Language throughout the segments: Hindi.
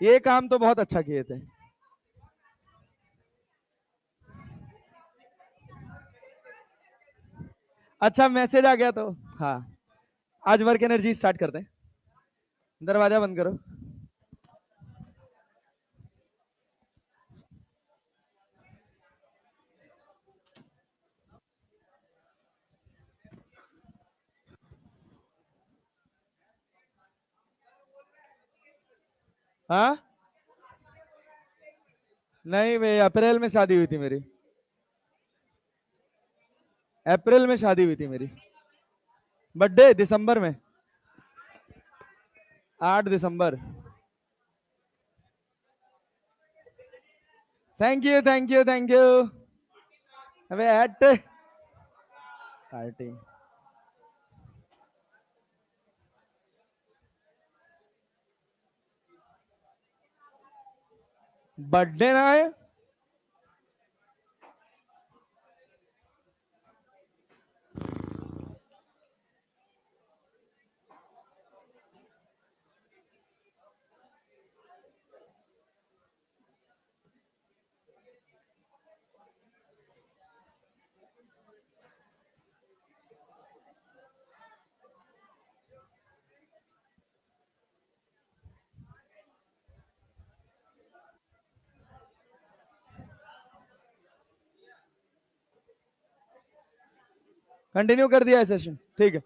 ये काम तो बहुत अच्छा किए थे। अच्छा मैसेज आ गया तो हाँ, आज वर्क एनर्जी स्टार्ट करते हैं। दरवाजा बंद करो। हाँ नहीं, वे अप्रैल में शादी हुई थी मेरी। अप्रैल में शादी हुई थी मेरी। बर्थडे दिसंबर में, 8 दिसंबर। Thank you thank you thank you. अबे हट। पार्टी। बर्थडे ना है। कंटिन्यू कर दिया है सेशन, ठीक है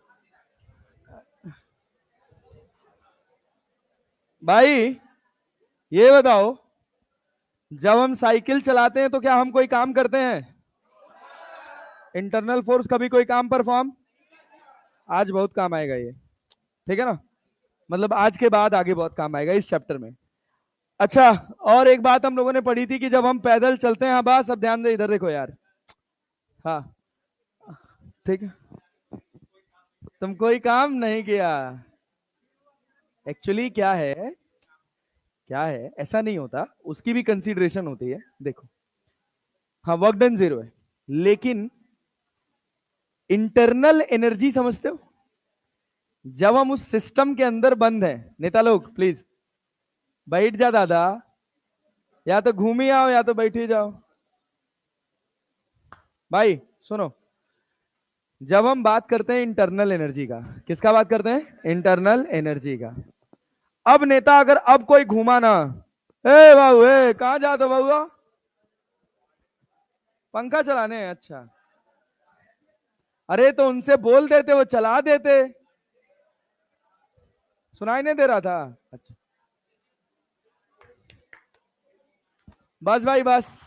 भाई। ये बताओ, जब हम साइकिल चलाते हैं तो क्या हम कोई काम करते हैं? इंटरनल फोर्स कभी कोई काम परफॉर्म? आज बहुत काम आएगा ये, ठीक है ना? मतलब आज के बाद आगे बहुत काम आएगा इस चैप्टर में। अच्छा, और एक बात हम लोगों ने पढ़ी थी कि जब हम पैदल चलते हैं, बस अब ध्यान दे, इधर देखो यार। हाँ ठीक है, तुम कोई काम नहीं किया। एक्चुअली क्या है ऐसा नहीं होता, उसकी भी कंसीडरेशन होती है, देखो। हाँ वर्क डन 0 है, लेकिन इंटरनल एनर्जी समझते हो? जब हम उस सिस्टम के अंदर बंद हैं, नेता लोग प्लीज बैठ जा दादा, या तो घूम ही आओ या तो बैठ ही जाओ। भाई सुनो, जब हम बात करते हैं इंटरनल एनर्जी का, किसका बात करते हैं? इंटरनल एनर्जी का। अब नेता अगर अब कोई घूमा ना, ए बाबू ए कहां जाते हो बाबू? पंखा चलाने, अच्छा। अरे तो उनसे बोल देते, वो चला देते। सुनाई नहीं दे रहा था? अच्छा, बस भाई बस।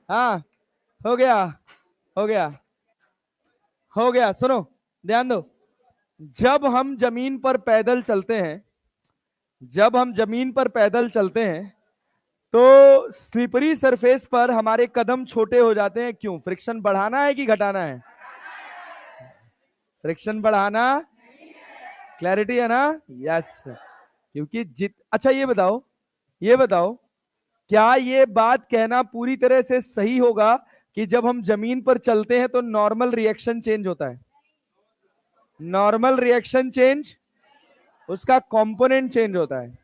हाँ हो गया, हो गया, हो गया। सुनो, ध्यान दो। जब हम जमीन पर पैदल चलते हैं, जब हम जमीन पर पैदल चलते हैं, तो स्लिपरी सरफेस पर हमारे कदम छोटे हो जाते हैं। क्यों? फ्रिक्शन बढ़ाना है कि घटाना है? फ्रिक्शन बढ़ाना। क्लैरिटी है ना? यस। क्योंकि अच्छा ये बताओ क्या ये बात कहना पूरी तरह से सही होगा कि जब हम जमीन पर चलते हैं तो नॉर्मल रिएक्शन चेंज होता है? नॉर्मल रिएक्शन चेंज, उसका कंपोनेंट चेंज होता है।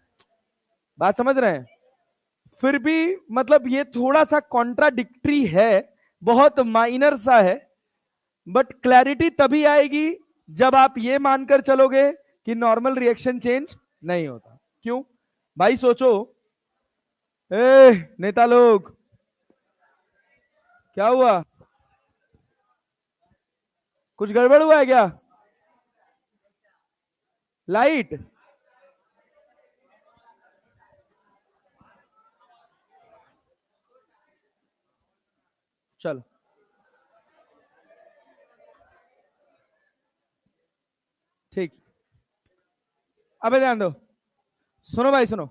बात समझ रहे हैं? फिर भी मतलब ये थोड़ा सा कॉन्ट्राडिक्टरी है, बहुत माइनर सा है, बट क्लैरिटी तभी आएगी जब आप ये मानकर चलोगे कि नॉर्मल रिएक्शन चेंज नहीं होता। क्यों? भाई सोचो, नेता लोग, क्या हुआ? कुछ गड़बड़ हुआ है क्या? लाइट? चलो ठीक। अबे ध्यान दो, सुनो भाई सुनो।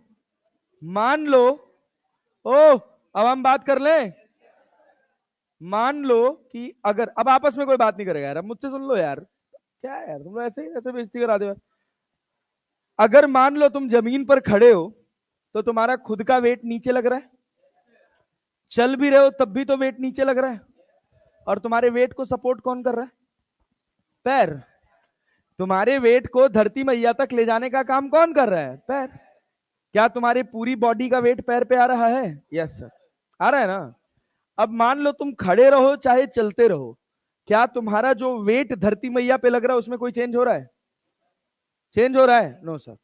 मान लो, ओ अब हम बात कर ले। मान लो कि अगर, अब आपस में कोई बात नहीं करेगा यार, अब मुझसे सुन लो यार। क्या है यार, तुम ऐसे ऐसे बेइज्जती करा दो यार। अगर मान लो तुम जमीन पर खड़े हो, तो तुम्हारा खुद का वेट नीचे लग रहा है। चल भी रहे हो तब भी तो वेट नीचे लग रहा है। और तुम्हारे वेट को सपोर्ट कौन कर रहा है? पैर। तुम्हारे वेट को धरती मैया तक ले जाने का काम कौन कर रहा है? पैर। क्या तुम्हारे पूरी बॉडी का वेट पैर पे आ रहा है? यस सर, आ रहा है ना। अब मान लो तुम खड़े रहो चाहे चलते रहो, क्या तुम्हारा जो वेट धरती मैया पे लग रहा है उसमें कोई चेंज हो रहा है? चेंज हो रहा है? No sir.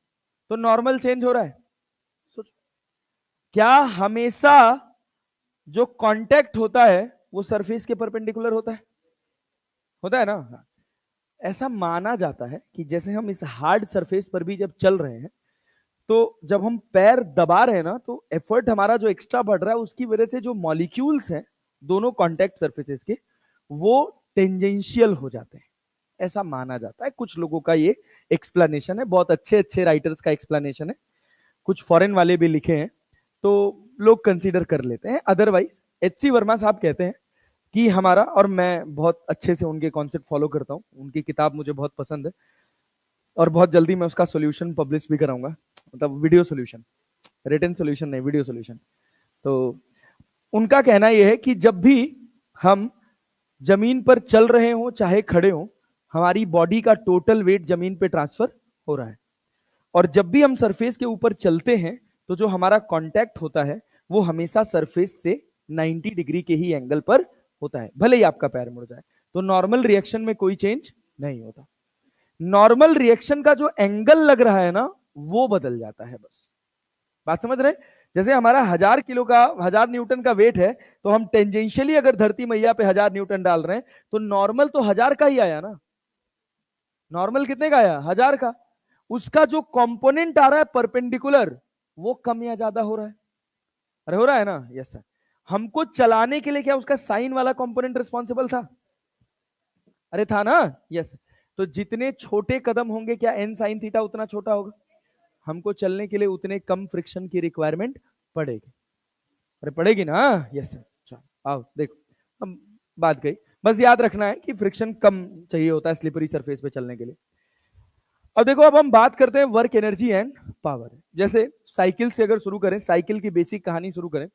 तो नॉर्मल चेंज हो रहा है? सोचो, क्या हमेशा जो कांटेक्ट होता है वो सरफेस के परपेंडिकुलर होता है? होता है ना। हाँ। ऐसा माना जाता है कि जैसे हम इस हार्ड सरफेस पर भी जब चल रहे हैं, तो जब हम पैर दबा रहे हैं ना, तो एफर्ट हमारा जो एक्स्ट्रा बढ़ रहा है उसकी वजह से जो मॉलिक्यूल्स हैं दोनों कांटेक्ट सरफेसेस के, वो टेंजेंशियल हो जाते हैं, ऐसा माना जाता है। कुछ लोगों का ये एक्सप्लेनेशन है, बहुत अच्छे अच्छे राइटर्स का एक्सप्लेनेशन है, कुछ फॉरेन वाले भी लिखे हैं, तो लोग कंसीडर कर लेते हैं। अदरवाइज एच सी वर्मा साहब कहते हैं कि हमारा, और मैं बहुत अच्छे से उनके कॉन्सेप्ट फॉलो करता हूँ, उनकी किताब मुझे बहुत पसंद है, और बहुत जल्दी मैं उसका सॉल्यूशन पब्लिश भी कराऊंगा, मतलब वीडियो सॉल्यूशन, रिटन सॉल्यूशन नहीं, वीडियो सॉल्यूशन। तो उनका कहना यह है कि जब भी हम जमीन पर चल रहे हो चाहे खड़े हो, हमारी बॉडी का टोटल वेट जमीन पे ट्रांसफर हो रहा है, और जब भी हम सरफेस के ऊपर चलते हैं तो जो हमारा कांटेक्ट होता है वो हमेशा सरफेस से 90 डिग्री के ही एंगल पर होता है, भले ही आपका पैर मुड़ जाए। तो नॉर्मल रिएक्शन में कोई चेंज नहीं होता। नॉर्मल रिएक्शन का जो एंगल लग रहा है ना, वो बदल जाता है, बस। बात समझ रहे? जैसे हमारा 1000 किलो का, 1000 न्यूटन का वेट है, तो हम टेंजेंशियली अगर धरती मैया पे 1000 न्यूटन डाल रहे हैं, तो नॉर्मल तो 1000 का ही आया ना। नॉर्मल कितने का आया? 1000 का। उसका जो कंपोनेंट आ रहा है परपेंडिकुलर, वो कम या ज्यादा हो रहा है? अरे हो रहा है ना। Yes sir. हमको चलाने के लिए क्या उसका साइन वाला कंपोनेंट रिस्पॉन्सिबल था? अरे था ना। यस। तो जितने छोटे कदम होंगे, क्या एन साइन थीटा उतना छोटा होगा? हमको चलने के लिए उतने कम फ्रिक्शन की रिक्वायरमेंट पड़ेगी। अरे पड़ेगी ना। Yes sir. चलो आओ देखो, हम बात गई, बस याद रखना है कि फ्रिक्शन कम चाहिए होता है स्लिपरी सरफेस पे चलने के लिए। अब देखो, अब हम बात करते हैं वर्क एनर्जी एंड पावर। जैसे साइकिल से अगर शुरू करें, साइकिल की बेसिक कहानी शुरू करें,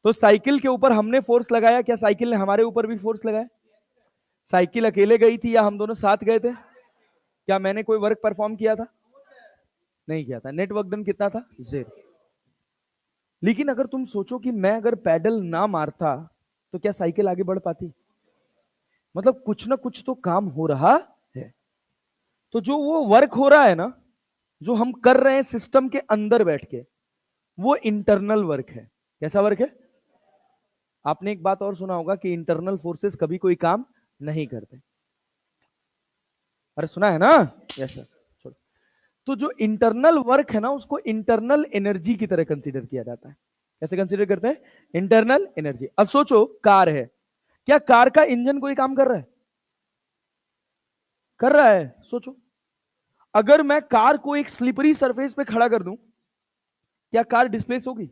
तो साइकिल के ऊपर हमने फोर्स लगाया, क्या साइकिल ने हमारे ऊपर भी फोर्स लगाया? साइकिल अकेले गई थी या हम दोनों साथ गए थे? क्या मैंने कोई वर्क परफॉर्म किया था? नहीं किया था। नेटवर्क डन कितना था? 0। लेकिन अगर तुम सोचो कि मैं अगर पैडल ना मारता तो क्या साइकिल आगे बढ़ पाती? मतलब कुछ ना कुछ तो काम हो रहा है। तो जो वो वर्क हो रहा है ना, जो हम कर रहे हैं सिस्टम के अंदर बैठ के, वो इंटरनल वर्क है। कैसा वर्क है? आपने एक बात और सुना होगा कि इंटरनल फोर्सेस कभी कोई काम नहीं करते। अरे सुना है ना। Yes sir. तो जो इंटरनल वर्क है ना, उसको इंटरनल एनर्जी की तरह कंसीडर किया जाता है। कैसे कंसीडर करते हैं? Internal energy. अब सोचो, कार है, क्या कार का इंजन कोई काम कर रहा है? कर रहा है? सोचो, अगर मैं कार को एक स्लिपरी सरफेस पे खड़ा कर दूं, क्या कार डिस्प्लेस होगी?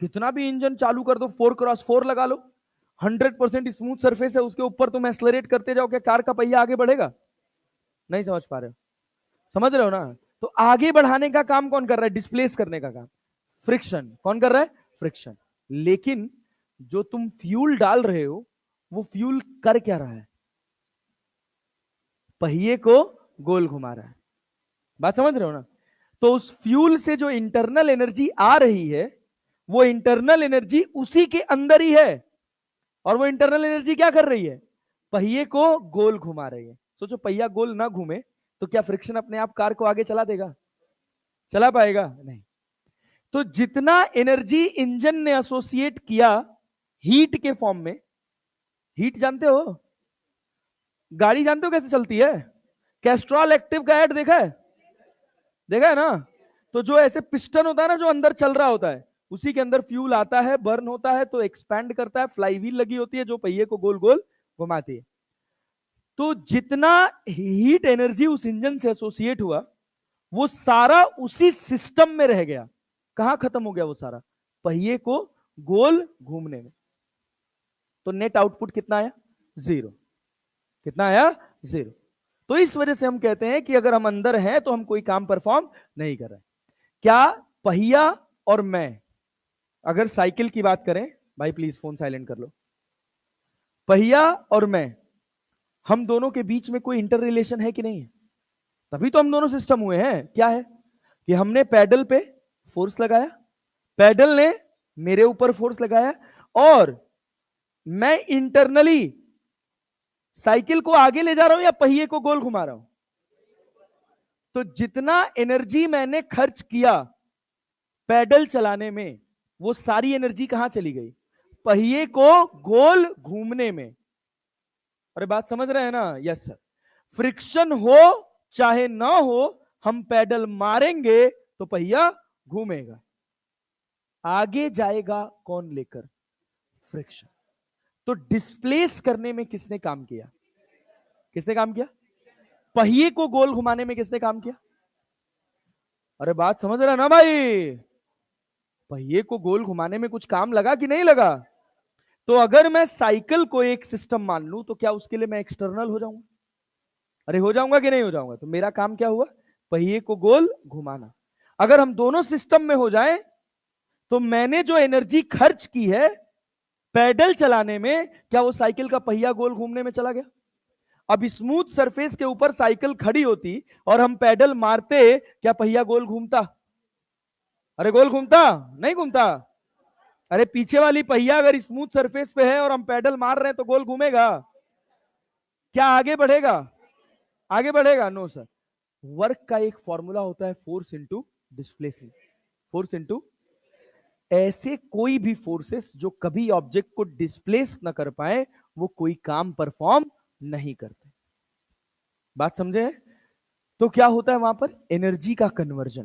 कितना भी इंजन चालू कर दो, 4x4 लगा लो, 100% स्मूथ सरफेस है, उसके ऊपर तुम एक्सलरेट करते जाओ, क्या कार का पहिया आगे बढ़ेगा? नहीं समझ पा रहे हो? समझ रहे हो ना? तो आगे बढ़ाने का काम कौन कर रहा है? डिस्प्लेस करने का काम फ्रिक्शन। कौन कर रहा है? फ्रिक्शन। लेकिन जो तुम फ्यूल डाल रहे हो, वो फ्यूल कर क्या रहा है? पहिए को गोल घुमा रहा है। बात समझ रहे हो ना? तो उस फ्यूल से जो इंटरनल एनर्जी आ रही है, वो इंटरनल एनर्जी उसी के अंदर ही है, और वो इंटरनल एनर्जी क्या कर रही है? पहिए को गोल घुमा रही है। सोचो, पहिया गोल ना घूमे तो क्या फ्रिक्शन अपने आप कार को आगे चला देगा? चला पाएगा? नहीं। तो जितना एनर्जी इंजन ने एसोसिएट किया हीट के फॉर्म में, हीट जानते हो, गाड़ी जानते हो कैसे चलती है? कैस्ट्रॉल एक्टिव का ऐड देखा है? देखा है ना? तो जो ऐसे पिस्टन होता है ना, जो अंदर चल रहा होता है, उसी के अंदर फ्यूल आता है, बर्न होता है, तो एक्सपैंड करता है, फ्लाईव्हील लगी होती है जो पहिए को गोल गोल घुमाती है। तो जितना हीट एनर्जी उस इंजन से एसोसिएट हुआ, वो सारा उसी सिस्टम में रह गया। कहां खत्म हो गया वो सारा? पहिए को गोल घूमने में। तो नेट आउटपुट कितना आया? 0। कितना आया? 0। तो इस वजह से हम कहते हैं कि अगर हम अंदर हैं तो हम कोई काम परफॉर्म नहीं कर रहे। क्या पहिया और मैं, अगर साइकिल की बात करें, भाई प्लीज फोन साइलेंट कर लो, पहिया और मैं, हम दोनों के बीच में कोई इंटर रिलेशन है कि नहीं है? तभी तो हम दोनों सिस्टम हुए हैं। क्या है कि हमने पैडल पे फोर्स लगाया, पैडल ने मेरे ऊपर फोर्स लगाया, और मैं इंटरनली साइकिल को आगे ले जा रहा हूं या पहिए को गोल घुमा रहा हूं। तो जितना एनर्जी मैंने खर्च किया पैडल चलाने में, वो सारी एनर्जी कहां चली गई? पहिए को गोल घूमने में। अरे बात समझ रहे हैं ना? Yes sir. फ्रिक्शन हो चाहे ना हो, हम पैडल मारेंगे तो पहिया घूमेगा। आगे जाएगा कौन लेकर? फ्रिक्शन। तो डिस्प्लेस करने में किसने काम किया? किसने काम किया? पहिए को गोल घुमाने में किसने काम किया? अरे बात समझ रहा ना भाई? पहिए को गोल घुमाने में कुछ काम लगा कि नहीं लगा? तो अगर मैं साइकिल को एक सिस्टम मान लूं, तो क्या उसके लिए मैं एक्सटर्नल हो जाऊंगा? अरे हो जाऊंगा कि नहीं हो जाऊंगा? तो मेरा काम क्या हुआ? पहिए को गोल घुमाना। अगर हम दोनों सिस्टम में हो जाए, तो मैंने जो एनर्जी खर्च की है पैडल चलाने में, क्या वो साइकिल का पहिया गोल घूमने में चला गया? अब स्मूथ सरफेस के ऊपर साइकिल खड़ी होती और हम पैडल मारते, क्या पहिया गोल घूमता? अरे गोल घूमता? नहीं घूमता। अरे पीछे वाली पहिया अगर स्मूथ सरफेस पे है और हम पैडल मार रहे हैं तो गोल घूमेगा? क्या आगे बढ़ेगा? आगे बढ़ेगा? No sir. वर्क का एक फॉर्मूला होता है force into displacement. Force into, ऐसे कोई भी फोर्सेस जो कभी ऑब्जेक्ट को डिस्प्लेस ना कर पाए, वो कोई काम परफॉर्म नहीं करते। बात समझे? तो क्या होता है वहां पर? एनर्जी का कन्वर्जन।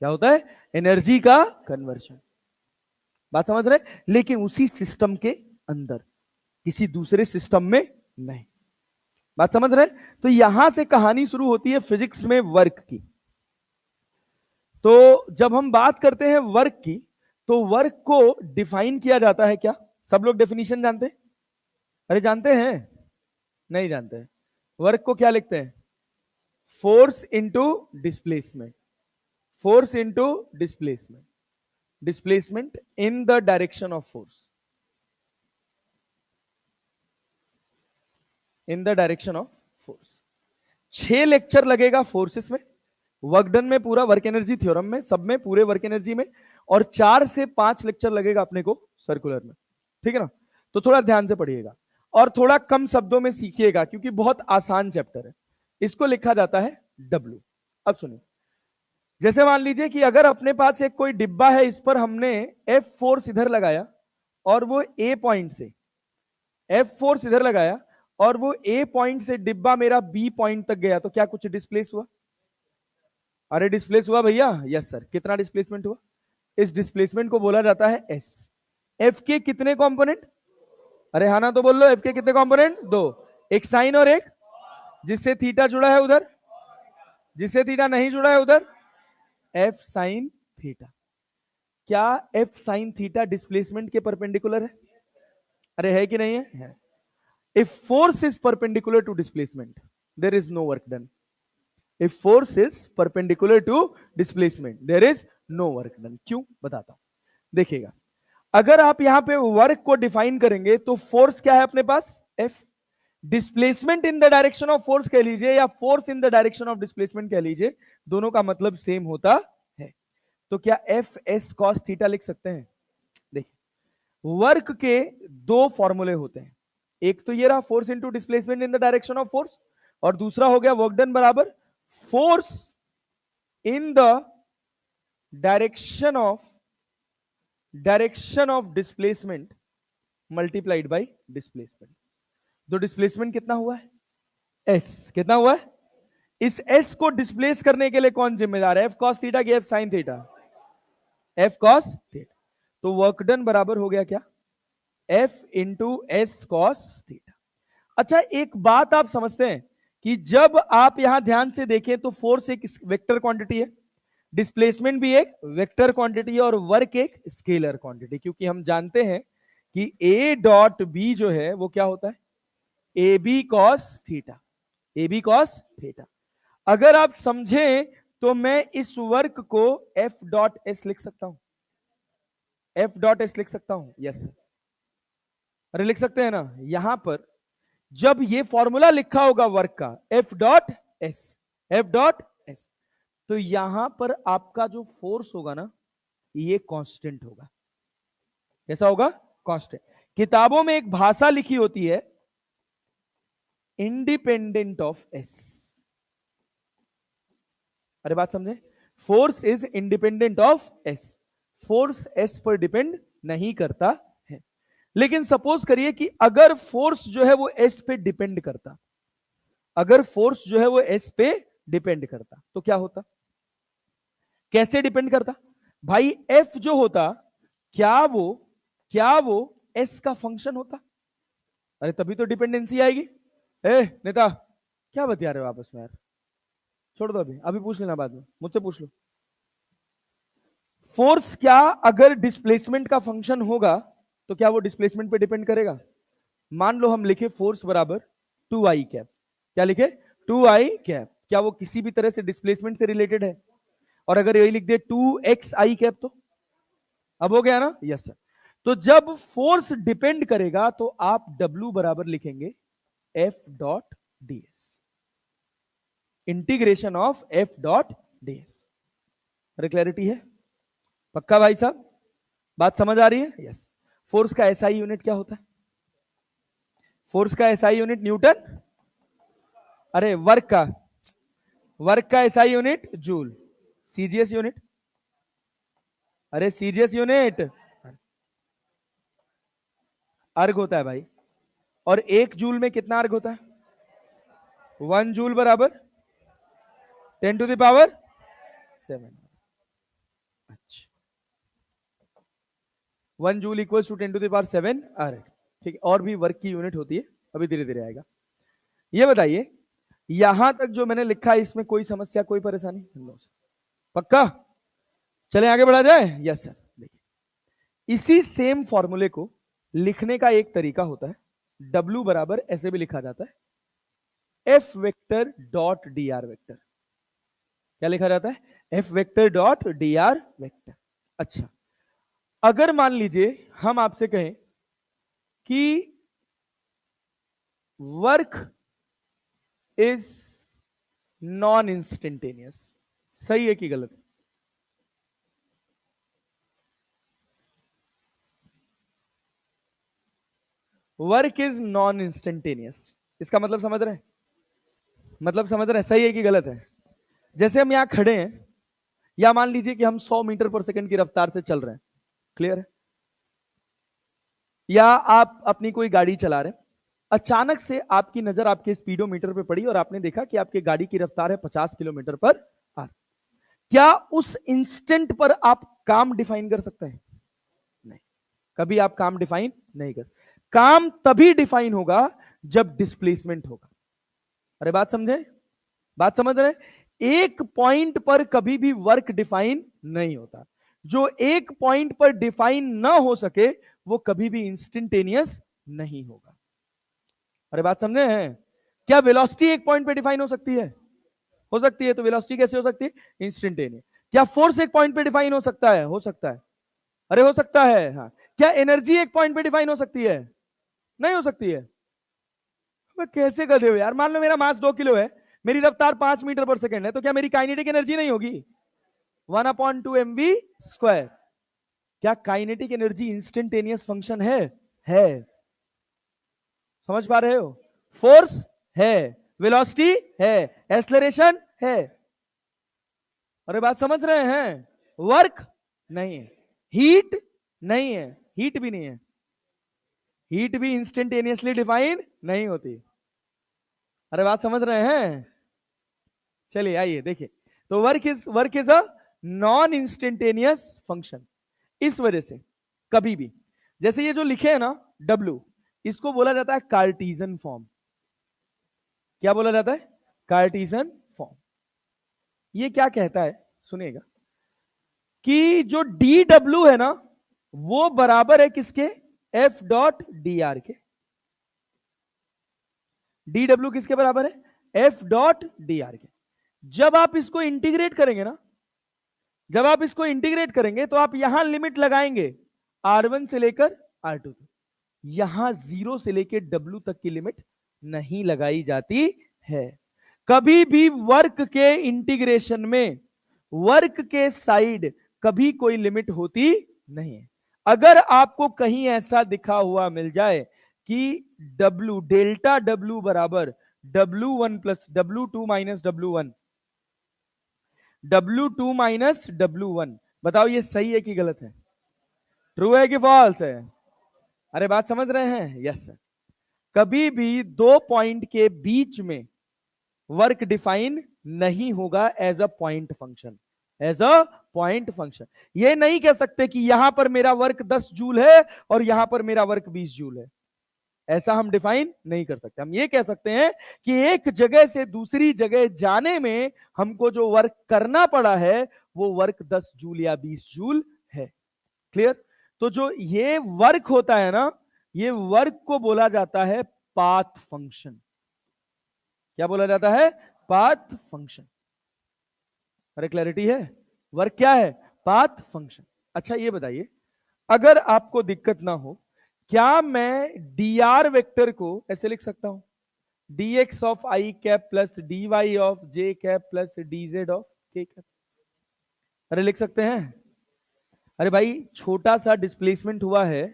क्या होता है? एनर्जी का कन्वर्जन। बात समझ रहे? लेकिन उसी सिस्टम के अंदर, किसी दूसरे सिस्टम में नहीं। बात समझ रहे? तो यहां से कहानी शुरू होती है फिजिक्स में वर्क की। तो जब हम बात करते हैं वर्क की, तो वर्क को डिफाइन किया जाता है क्या? सब लोग डेफिनेशन जानते हैं? अरे जानते हैं? नहीं जानते हैं? वर्क को क्या लिखते हैं? Force into displacement. Force into displacement. Displacement in the direction of force. In the direction of force. 6 lecture लगेगा फोर्सेस में, वर्क डन में, पूरा वर्क एनर्जी थ्योरम में, सब में, पूरे वर्क एनर्जी में, और 4 से 5 लेक्चर लगेगा अपने को सर्कुलर में। ठीक है ना? तो थोड़ा ध्यान से पढ़िएगा और थोड़ा कम शब्दों में सीखिएगा, क्योंकि बहुत आसान चैप्टर है। इसको लिखा जाता है W। अब सुनिए, जैसे मान लीजिए कि अगर अपने पास एक कोई डिब्बा है, इस पर हमने F फोर्स इधर लगाया और वो A पॉइंट से, F फोर्स इधर लगाया और वो A पॉइंट से डिब्बा मेरा B पॉइंट तक गया, तो क्या कुछ डिस्प्लेस हुआ? अरे डिस्प्लेस हुआ भैया? Yes sir. कितना डिस्प्लेसमेंट हुआ? इस डिस्प्लेसमेंट को बोला जाता है S। F के कितने कंपोनेंट? अरे हाँ ना तो बोल लो, F के कितने कंपोनेंट? 2। एक साइन और एक, जिससे थीटा जुड़ा है उधर, जिससे थीटा नहीं जुड़ा है उधर, F साइन थीटा। क्या F साइन थीटा डिस्प्लेसमेंट के परपेंडिकुलर है? अरे है कि नहीं है? If force is perpendicular to displacement, there is no work done. If force is perpendicular to displacement, there is no work done. क्यों? बताता हूं, देखिएगा। अगर आप यहां पे वर्क को डिफाइन करेंगे, तो फोर्स क्या है अपने पास? F। Displacement in the direction of force कह लीजिए या force in the direction of displacement कह लीजिए, दोनों का मतलब सेम होता है। तो क्या F S cos थीटा लिख सकते हैं? देखिए, वर्क के 2 फॉर्मूले होते हैं। एक तो ये रहा force into displacement in the direction of force, और दूसरा हो गया वर्क डन बराबर force in the direction of displacement multiplied by displacement. तो डिस्प्लेसमेंट कितना हुआ है? एस। कितना हुआ है? इस एस को डिस्प्लेस करने के लिए कौन जिम्मेदार है? F cos थीटा की F sin theta? F cos theta. तो वर्क डन बराबर हो गया क्या? F into S cos theta. अच्छा, एक बात आप समझते हैं कि जब आप यहां ध्यान से देखें तो फोर्स एक वेक्टर क्वांटिटी है, डिस्प्लेसमेंट भी एक वेक्टर क्वांटिटी है, और वर्क एक स्केलर क्वांटिटी, क्योंकि हम जानते हैं कि A डॉट B जो है वो क्या होता है? AB cos theta. AB cos theta. अगर आप समझें तो मैं इस वर्क को F डॉट S लिख सकता हूं। F डॉट S लिख सकता हूं? Yes sir. अरे लिख सकते हैं ना? यहां पर जब ये फॉर्मूला लिखा होगा वर्क का, F dot S, F dot S. तो यहां पर आपका जो फोर्स होगा ना, ये कांस्टेंट होगा। कैसा होगा? कांस्टेंट। किताबों में एक भाषा लिखी होती है इंडिपेंडेंट ऑफ एस। अरे बात समझे? Force is independent of S. Force S पर डिपेंड नहीं करता है। लेकिन सपोज करिए कि अगर फोर्स जो है वो एस पे डिपेंड करता, अगर फोर्स जो है वो एस पे डिपेंड करता तो क्या होता? कैसे डिपेंड करता? भाई एफ जो होता, क्या वो एस का फंक्शन होता? अरे तभी तो डिपेंडेंसी आएगी। ए नेता, क्या बतिया रहे हो आपस में यार? छोड़ दो, अभी अभी पूछ लेना, बाद में मुझसे पूछ लो। फोर्स क्या अगर डिस्प्लेसमेंट का फंक्शन होगा तो क्या वो डिस्प्लेसमेंट पे डिपेंड करेगा? मान लो हम लिखे फोर्स बराबर 2i कैप। क्या लिखे? 2i cap. क्या वो किसी भी तरह से डिस्प्लेसमेंट से रिलेटेड है? और अगर यही लिख दे 2xi कैप तो अब हो गया ना? Yes sir. तो जब फोर्स डिपेंड करेगा तो आप W बराबर लिखेंगे F dot ds, integration of F dot ds। अरे क्लैरिटी है? पक्का भाई साहब? बात समझ आ रही है? यस। फोर्स का एसआई यूनिट क्या होता है? फोर्स का एसआई यूनिट न्यूटन। अरे वर्क का SI unit joule. CGS unit, अरे सीजीएस यूनिट अर्ग होता है भाई। और 1 जूल में कितना अर्ग होता है? 1 जूल बराबर 10 टू द पावर 7। अच्छा, 1 joule equals to 10 to the power 7 erg. ठीक है, और भी वर्क की यूनिट होती है, अभी धीरे धीरे आएगा। ये बताइए, यहां तक जो मैंने लिखा है इसमें कोई समस्या, कोई परेशानी? पक्का? चलें आगे बढ़ा जाए? Yes sir. देखिए, इसी सेम फॉर्मूले को लिखने का एक तरीका होता है, W बराबर ऐसे भी लिखा जाता है F vector dot D R vector. क्या लिखा जाता है? F vector dot D R vector. अच्छा, अगर मान लीजिए हम आपसे कहें कि वर्क इज नॉन इंस्टेंटेनियस, सही है कि गलत है? वर्क इज नॉन इंस्टेंटेनियस, इसका मतलब समझ रहे हैं? मतलब समझ रहे हैं? सही है कि गलत है? जैसे हम यहां खड़े हैं, या मान लीजिए कि हम 100 मीटर पर सेकंड की रफ्तार से चल रहे हैं, क्लियर है? या आप अपनी कोई गाड़ी चला रहे हैं, अचानक से आपकी नजर आपके स्पीडोमीटर पे पड़ी और आपने देखा कि आपकी गाड़ी की रफ्तार है 50 किलोमीटर पर आवर। क्या उस इंस्टेंट पर आप काम डिफाइन कर सकते हैं? नहीं, कभी आप काम डिफाइन नहीं कर। काम तभी डिफाइन होगा जब डिस्प्लेसमेंट होगा। अरे बात समझे? बात समझ रहे? एक पॉइंट पर कभी भी वर्क डिफाइन नहीं होता। जो एक पॉइंट पर डिफाइन ना हो सके वो कभी भी इंस्टेंटेनियस नहीं होगा। अरे बात समझे हैं? क्या वेलोसिटी एक पॉइंट पे डिफाइन हो सकती है? हो सकती है। तो वेलोसिटी कैसे हो सकती है? इंस्टेंटेनियस। क्या फोर्स एक पॉइंट पे डिफाइन हो सकता है? हो सकता है। अरे हो सकता है। हाँ। क्या एनर्जी एक पॉइंट पे डिफाइन हो सकती है? नहीं हो सकती है। मैं कैसे गधे हो यार? मान लो मेरा मास 2 किलो है, मेरी रफ्तार 5 मीटर पर सेकंड है, तो क्या मेरी काइनेटिक एनर्जी नहीं होगी? 1/2 mv²। क्या काइनेटिक एनर्जी इंस्टेंटेनियस फंक्शन है? समझ पा रहे हो? फोर्स है, वेलोसिटी है, एक्सेलरेशन है। अरे बात समझ रहे हैं? वर्क नहीं है, हीट नहीं है, हीट भी नहीं है, हीट भी इंस्टेंटेनियसली डिफाइन नहीं होती। अरे बात समझ रहे हैं? चलिए आइए देखिए, तो work is a non instantaneous function. इस वजह से कभी भी, जैसे ये जो लिखे है ना W, इसको बोला जाता है कार्टीजन फॉर्म। क्या बोला जाता है? Cartesian form. ये क्या कहता है, सुनिएगा, कि जो DW है ना वो बराबर है किसके? F डॉट डी आर के। DW किसके बराबर है? F डॉट डी आर के। जब आप इसको इंटीग्रेट करेंगे ना, जब आप इसको इंटीग्रेट करेंगे तो आप यहां लिमिट लगाएंगे R1 से लेकर R2 तक। यहां 0 से लेकर W तक की लिमिट नहीं लगाई जाती है। कभी भी वर्क के इंटीग्रेशन में वर्क के साइड कभी कोई लिमिट होती नहीं है। अगर आपको कहीं ऐसा दिखा हुआ मिल जाए कि W डेल्टा W बराबर W1 plus W2 minus W1, W2 minus W1, बताओ ये सही है कि गलत है? ट्रू है कि फॉल्स है? अरे बात समझ रहे हैं? Yes sir. कभी भी दो पॉइंट के बीच में वर्क डिफाइन नहीं होगा as a point function, as a point function. ये नहीं कह सकते कि यहां पर मेरा वर्क 10 जूल है और यहां पर मेरा वर्क 20 जूल है, ऐसा हम डिफाइन नहीं कर सकते। हम ये कह सकते हैं कि एक जगह से दूसरी जगह जाने में हमको जो वर्क करना पड़ा है वो वर्क 10 जूल या 20 जूल है। क्लियर? तो जो ये वर्क होता है ना, ये वर्क को बोला जाता है पाथ फंक्शन। क्या बोला जाता है? Path function. अरे क्लैरिटी है? वर्क क्या है? Path function. अच्छा ये बताइए, अगर आपको दिक्कत ना हो, क्या मैं dr वेक्टर को ऐसे लिख सकता हूं? dx of i cap plus dy of j cap plus dz of k cap. अरे लिख सकते हैं? अरे भाई छोटा सा डिस्प्लेसमेंट हुआ है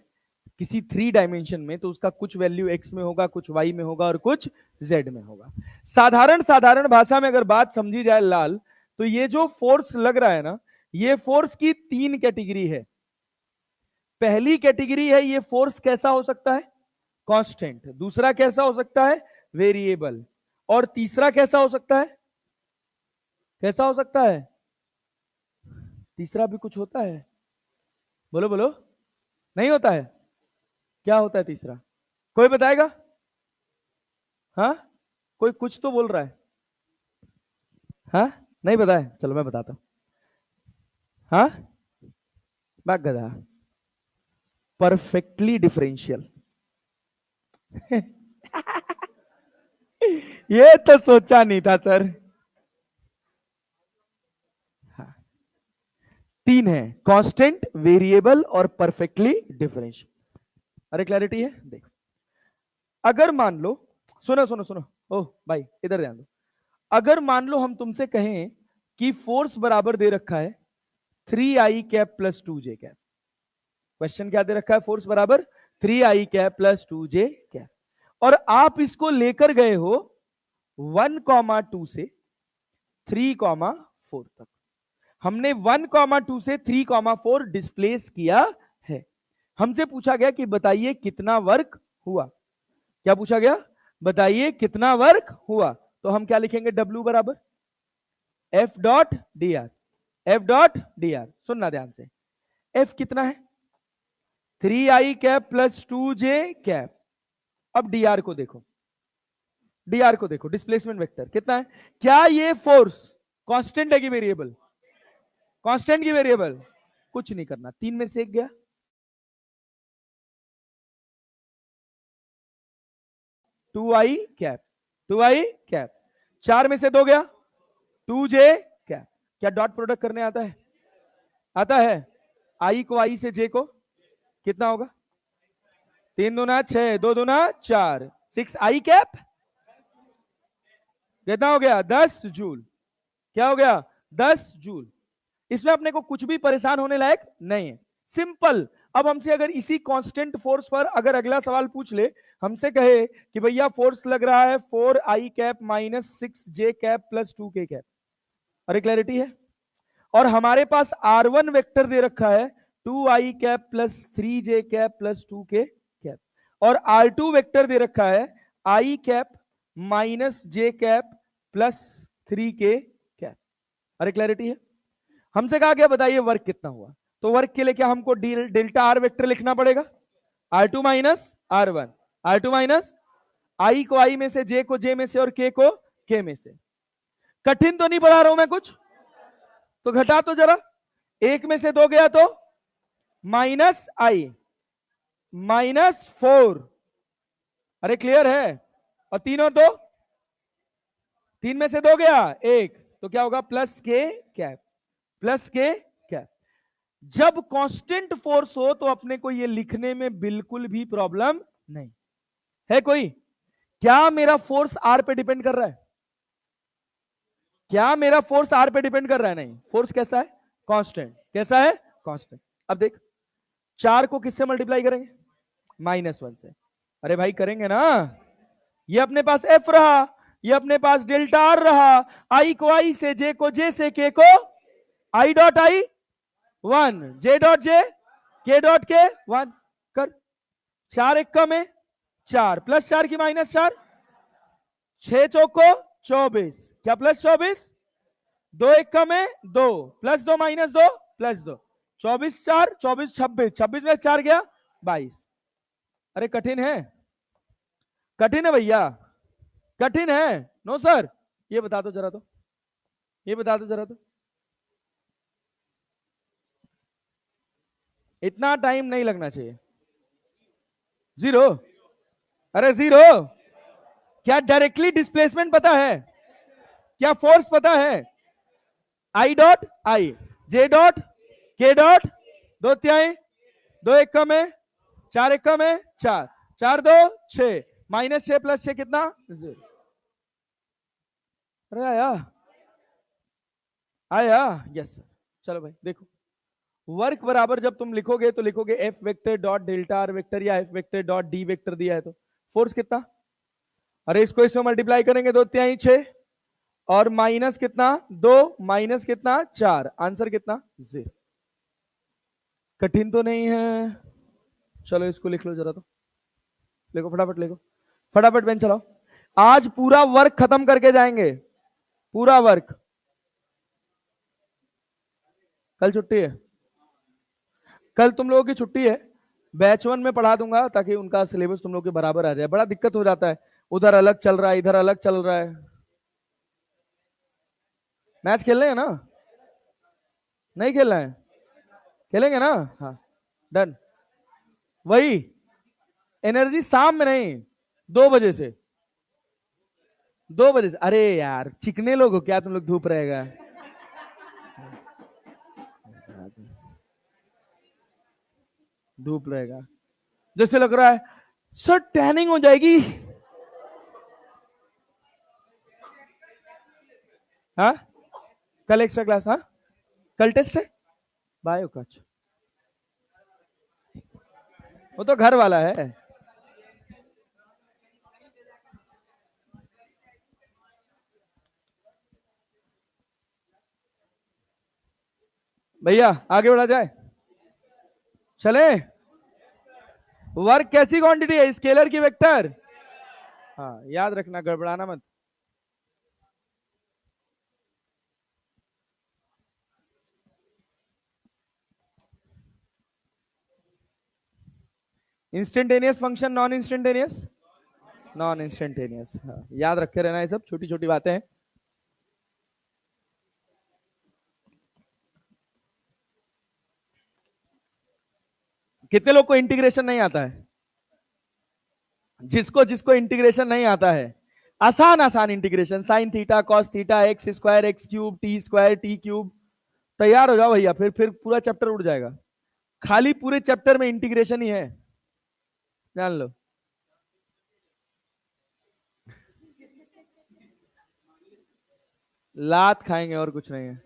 किसी 3 डायमेंशन में, तो उसका कुछ वैल्यू x में होगा, कुछ y में होगा और कुछ z में होगा। साधारण भाषा में अगर बात समझी जाए लाल, तो ये जो फोर्स लग रहा है ना, ये फोर्स की 3 कैटेगरी है। पहली कैटेगरी है, ये फोर्स कैसा हो सकता है? कांस्टेंट। दूसरा कैसा हो सकता है? वेरिएबल। और तीसरा कैसा हो सकता है? कैसा हो सकता है? तीसरा भी कुछ होता है? बोलो बोलो। नहीं होता है? क्या होता है तीसरा? कोई बताएगा? हाँ, कोई कुछ तो बोल रहा है। हाँ, नहीं बताए? चलो मैं बताता हूं। हाँ, बात गधा, परफेक्टली डिफरेंशियल। ये तो सोचा नहीं था सर। हाँ, 3 है, कांस्टेंट, वेरिएबल और परफेक्टली डिफरेंशियल। अरे क्लैरिटी है? देखो, अगर मान लो, सुनो सुनो सुनो, ओह भाई इधर ध्यान दो। अगर मान लो हम तुमसे कहें कि फोर्स बराबर दे रखा है 3i cap plus 2j cap. Question क्या दे रखा है? फोर्स बराबर 3i cap plus 2j cap, और आप इसको लेकर गए हो 1,2 से 3,4 तक। हमने 1,2 से 3,4 डिस्प्लेस किया है। हमसे पूछा गया कि बताइए कितना वर्क हुआ। क्या पूछा गया? बताइए कितना वर्क हुआ। तो हम क्या लिखेंगे? W बराबर F dot D R. F dot D R, सुनना ध्यान से, F कितना है? 3i cap plus 2j cap. अब dr को देखो, dr को देखो, डिस्प्लेसमेंट वेक्टर कितना है? क्या ये फोर्स कांस्टेंट है कि वेरिएबल? कांस्टेंट की वेरिएबल? कुछ नहीं करना, 3 में से 1 गया, 2i कैप, 2i कैप। 4 में से 2 गया, 2j कैप। क्या डॉट प्रोडक्ट करने आता है? आता है। i को i से j को कितना होगा? 3 दूना 6, 2 दूना 4, 6i कैप। कितना हो गया? 10 जूल। क्या हो गया? 10 जूल। इसमें अपने को कुछ भी परेशान होने लायक नहीं है, सिंपल। अब हमसे अगर इसी कांस्टेंट फोर्स पर अगर अगला सवाल पूछ ले, हमसे कहे कि भैया फोर्स लग रहा है 4i cap minus 6j cap plus 2k cap. अरे क्लैरिटी है? और हमारे पास R1 वेक्टर दे रखा है 2i cap plus 3j cap plus 2k cap, और R2 वेक्टर दे रखा है i cap minus j cap plus 3k cap. अरे क्लैरिटी है? हमसे कहा गया बताइए वर्क कितना हुआ। तो वर्क के लिए क्या हमको डेल्टा आर वेक्टर लिखना पड़ेगा? R2 minus R1, R2 minus i को i में से, j को j में से और k को k में से। कठिन तो नहीं पढ़ा रहा हूं मैं कुछ? तो घटा तो जरा, 1 में से 2 गया तो माइनस i माइनस 4। अरे क्लियर है? और 3 और 2, 3 में से 2 गया 1, तो क्या होगा? प्लस के कैप, प्लस के कैप। जब कांस्टेंट फोर्स हो तो अपने को ये लिखने में बिल्कुल भी प्रॉब्लम नहीं है। कोई क्या मेरा फोर्स आर पे डिपेंड कर रहा है? क्या मेरा फोर्स आर पे डिपेंड कर रहा है? नहीं, फोर्स कैसा है? कांस्टेंट। कैसा है? कांस्टेंट। अब देख, 4 को किससे मल्टीप्लाई करेंगे? -1 से। अरे भाई करेंगे ना। ये अपने पास एफ रहा, ये अपने पास डेल्टा आर रहा, आई को आई से, जे को जे से, के को I dot I 1, J dot J, के डॉट के 1 कर। 4 1 में 4, +4 की -4, 6 चौक को 24, क्या +24, 2 1 में 2, +2 -2 +2, 24 4 24 26, 26 में 4 गया 22। अरे कठिन है, कठिन है भैया, कठिन है। नो सर, ये बता दो जरा, तो ये बता दो जरा, तो इतना टाइम नहीं लगना चाहिए। 0? अरे 0? क्या डायरेक्टली डिस्प्लेसमेंट पता है? क्या फोर्स पता है? I dot I, J dot के डॉट, 2 तिहाई, 2 1 में 4 1 में 4, 4 2 6, -6 + 6 कितना? 0। अरे आया, आया, यस सर। चलो भाई देखो, वर्क बराबर जब तुम लिखोगे तो लिखोगे F vector dot delta R vector, या F vector dot D vector दिया है तो फोर्स कितना? अरे इसको इसमें मल्टीप्लाई करेंगे, 2 तिहाई 6, और माइनस कितना? 2 माइनस कितना? 4, आंसर कितना? 0। कठिन तो नहीं है? चलो इसको लिख लो जरा, तो लिखो फटाफट, लिखो फटाफट, पेन चलाओ। आज पूरा वर्क खत्म करके जाएंगे, पूरा वर्क। कल छुट्टी है, कल तुम लोगों की छुट्टी है। बैच 1 में पढ़ा दूंगा ताकि उनका सिलेबस तुम लोग के बराबर आ जाए। बड़ा दिक्कत हो जाता है, उधर अलग चल रहा है, इधर अलग चल रहा है। मैच खेल रहे हैं ना? नहीं खेलना है? खेलेंगे ना? हाँ, डन। वही एनर्जी शाम में नहीं, 2 बजे से, 2 बजे से। अरे यार चिकने लोग हो क्या तुम लोग? धूप रहेगा। धूप रहेगा, जैसे लग रहा है सर टैनिंग हो जाएगी। हाँ, कल एक्स्ट्रा क्लास। हाँ, कल टेस्ट है बायो का। वो तो घर वाला है। भैया आगे बढ़ा जाए, चले। वर्क कैसी क्वांटिटी है? स्केलर की वेक्टर? हाँ याद रखना, गड़बड़ाना मत। Instantaneous function, non instantaneous? Non instantaneous. हाँ, याद रखे रहना, ये सब छोटी छोटी बातें हैं। कितने लोग को इंटीग्रेशन नहीं आता है? जिसको जिसको इंटीग्रेशन नहीं आता है, आसान आसान integration, sine theta cos theta, x square x cube, T square T cube, तैयार हो जाओ भैया। फिर पूरा चैप्टर उड़ जाएगा। खाली पूरे चैप्टर में इंटीग्रेशन ही है, जान लो। लात खाएंगे और कुछ नहीं है।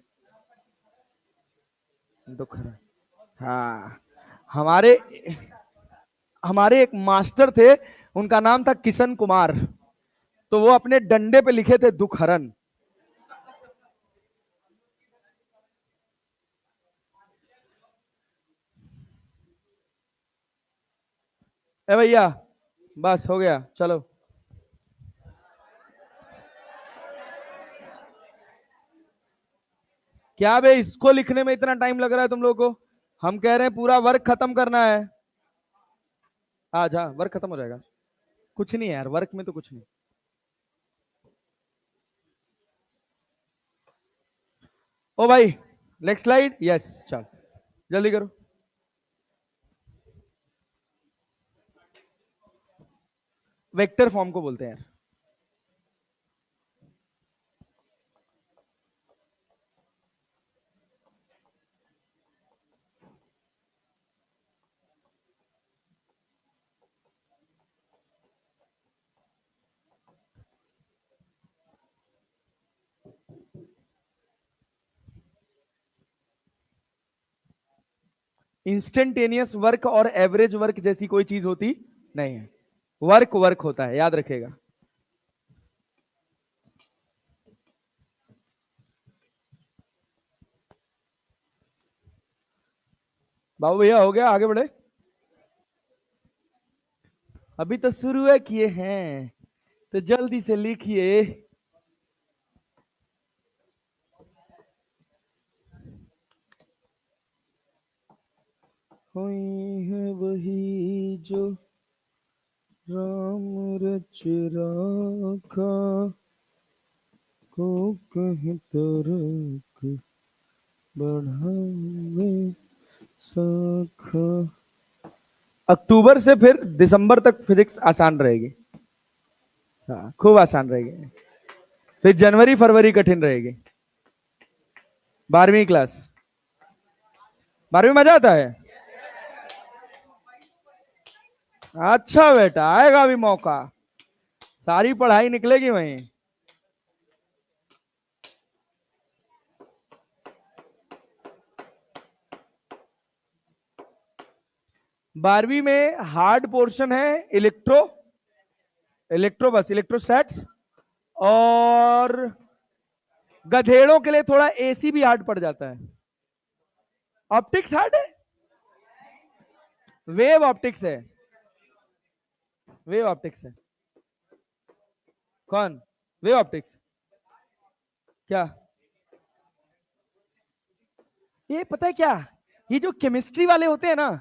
दुख है। हाँ, हमारे हमारे एक मास्टर थे, उनका नाम था किशन कुमार। तो वो अपने डंडे पे लिखे थे दुखहरण। ए भैया बस हो गया, चलो। क्या बे, इसको लिखने में इतना टाइम लग रहा है तुम लोगों को? हम कह रहे हैं पूरा वर्क खत्म करना है। आज हाँ, वर्क खत्म हो जाएगा। कुछ नहीं है यार, वर्क में तो कुछ नहीं। ओ भाई, नेक्स्ट स्लाइड। यस, चल जल्दी करो। वेक्टर फॉर्म को बोलते हैं यार। इंस्टेंटेनियस वर्क और एवरेज वर्क जैसी कोई चीज होती नहीं है, वर्क वर्क होता है, याद रखेगा। बाबू भैया हो गया, आगे बढ़े। अभी तो शुरू किए हैं, तो जल्दी से लिखिए। हुई है वही जो राम रच राखा, को कहीं तरक बढ़ावे साखा। अक्टूबर से फिर दिसंबर तक फिजिक्स आसान रहेगी, हाँ खूब आसान रहेगी। फिर जनवरी फरवरी कठिन रहेगी। 12वीं क्लास, 12वीं मजा आता है। अच्छा बेटा, आएगा अभी मौका, सारी पढ़ाई निकलेगी वहीं। बारहवीं में हार्ड पोर्शन है बस इलेक्ट्रोस्टैट्स, और गधेड़ों के लिए थोड़ा एसी भी हार्ड पड़ जाता है। ऑप्टिक्स हार्ड है, वेव ऑप्टिक्स है, वेव ऑप्टिक्स है। कौन? वेव ऑप्टिक्स क्या? ये पता है क्या, ये जो केमिस्ट्री वाले होते हैं ना,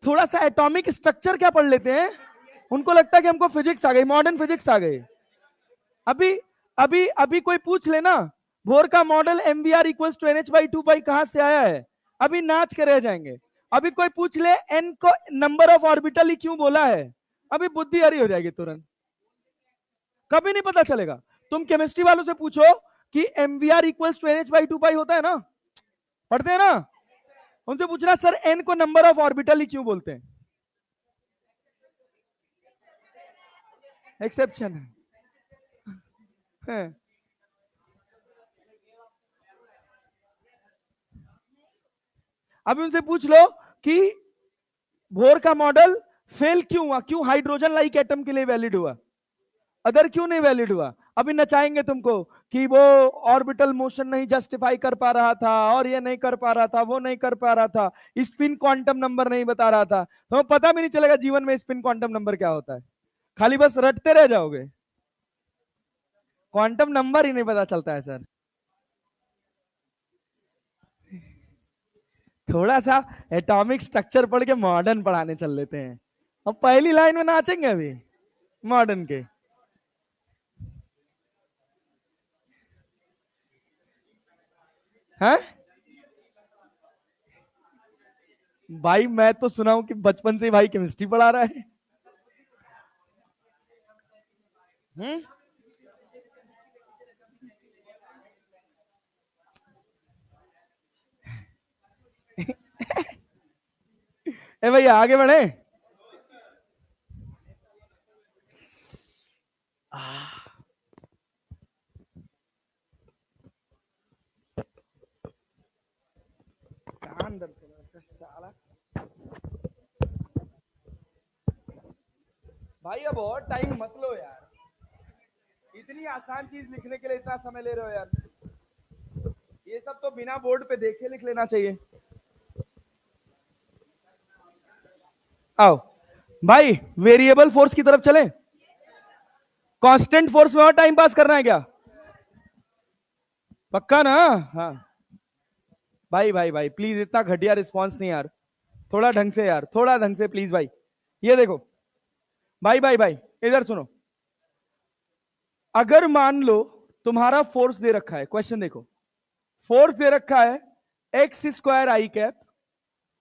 थोड़ा सा एटॉमिक स्ट्रक्चर क्या पढ़ लेते हैं, उनको लगता है कि हमको फिजिक्स आ गई, मॉडर्न फिजिक्स आ गई। अभी अभी अभी कोई पूछ लेना बोर का model MVR equals to NH by 2 pi कहां से आया है, अभी नाच के रह जाएंगे। अभी कोई पूछ ले एन को नंबर ऑफ ऑर्बिटल ही क्यों बोला है, अभी बुद्धि हरी हो जाएगी तुरंत, कभी नहीं पता चलेगा। तुम केमिस्ट्री वालों से पूछो कि MVR equals to NH by 2 pi होता है ना, पढ़ते हैं ना, उनसे पूछना सर एन को नंबर ऑफ ऑर्बिटल ही क्यों बोलते हैं। एक्सेप्शन है। अभी उनसे पूछ लो कि बोर का मॉडल फेल क्यों हुआ, क्यों हाइड्रोजन लाइक एटम के लिए वैलिड हुआ, अदर क्यों नहीं वैलिड हुआ। अभी नचाएंगे तुमको कि वो ऑर्बिटल मोशन नहीं जस्टिफाई कर पा रहा था, और ये नहीं कर पा रहा था, वो नहीं कर पा रहा था, स्पिन क्वांटम नंबर नहीं बता रहा था। तो पता भी नहीं चलेगा जीवन में स्पिन क्वांटम नंबर क्या होता है, खाली बस रटते रह जाओगे, क्वांटम नंबर ही नहीं पता चलता है सर। थोड़ा सा एटॉमिक स्ट्रक्चर पढ़ के मॉडर्न पढ़ाने चल लेते हैं, अब पहली लाइन में नाचेंगे अभी मॉडर्न के। हैं भाई, मैं तो सुना हूं कि बचपन से भाई केमिस्ट्री पढ़ा रहा है। हम्म ए भैया आगे बढ़े। कान दर्द कर रहा है साला। भाई अब और टाइम मत लो यार, इतनी आसान चीज लिखने के लिए इतना समय ले रहे हो यार, ये सब तो बिना बोर्ड पे देखे लिख लेना चाहिए। आओ भाई, वेरिएबल फोर्स की तरफ चले, कांस्टेंट फोर्स में और टाइम पास करना है क्या, पक्का ना? हाँ भाई भाई भाई प्लीज, इतना घटिया रिस्पांस नहीं यार, थोड़ा ढंग से यार, थोड़ा ढंग से प्लीज भाई। ये देखो भाई भाई भाई, इधर सुनो। अगर मान लो तुम्हारा फोर्स दे रखा है, क्वेश्चन देखो, फोर्स दे रखा है एक्स स्क्वायर आई कैप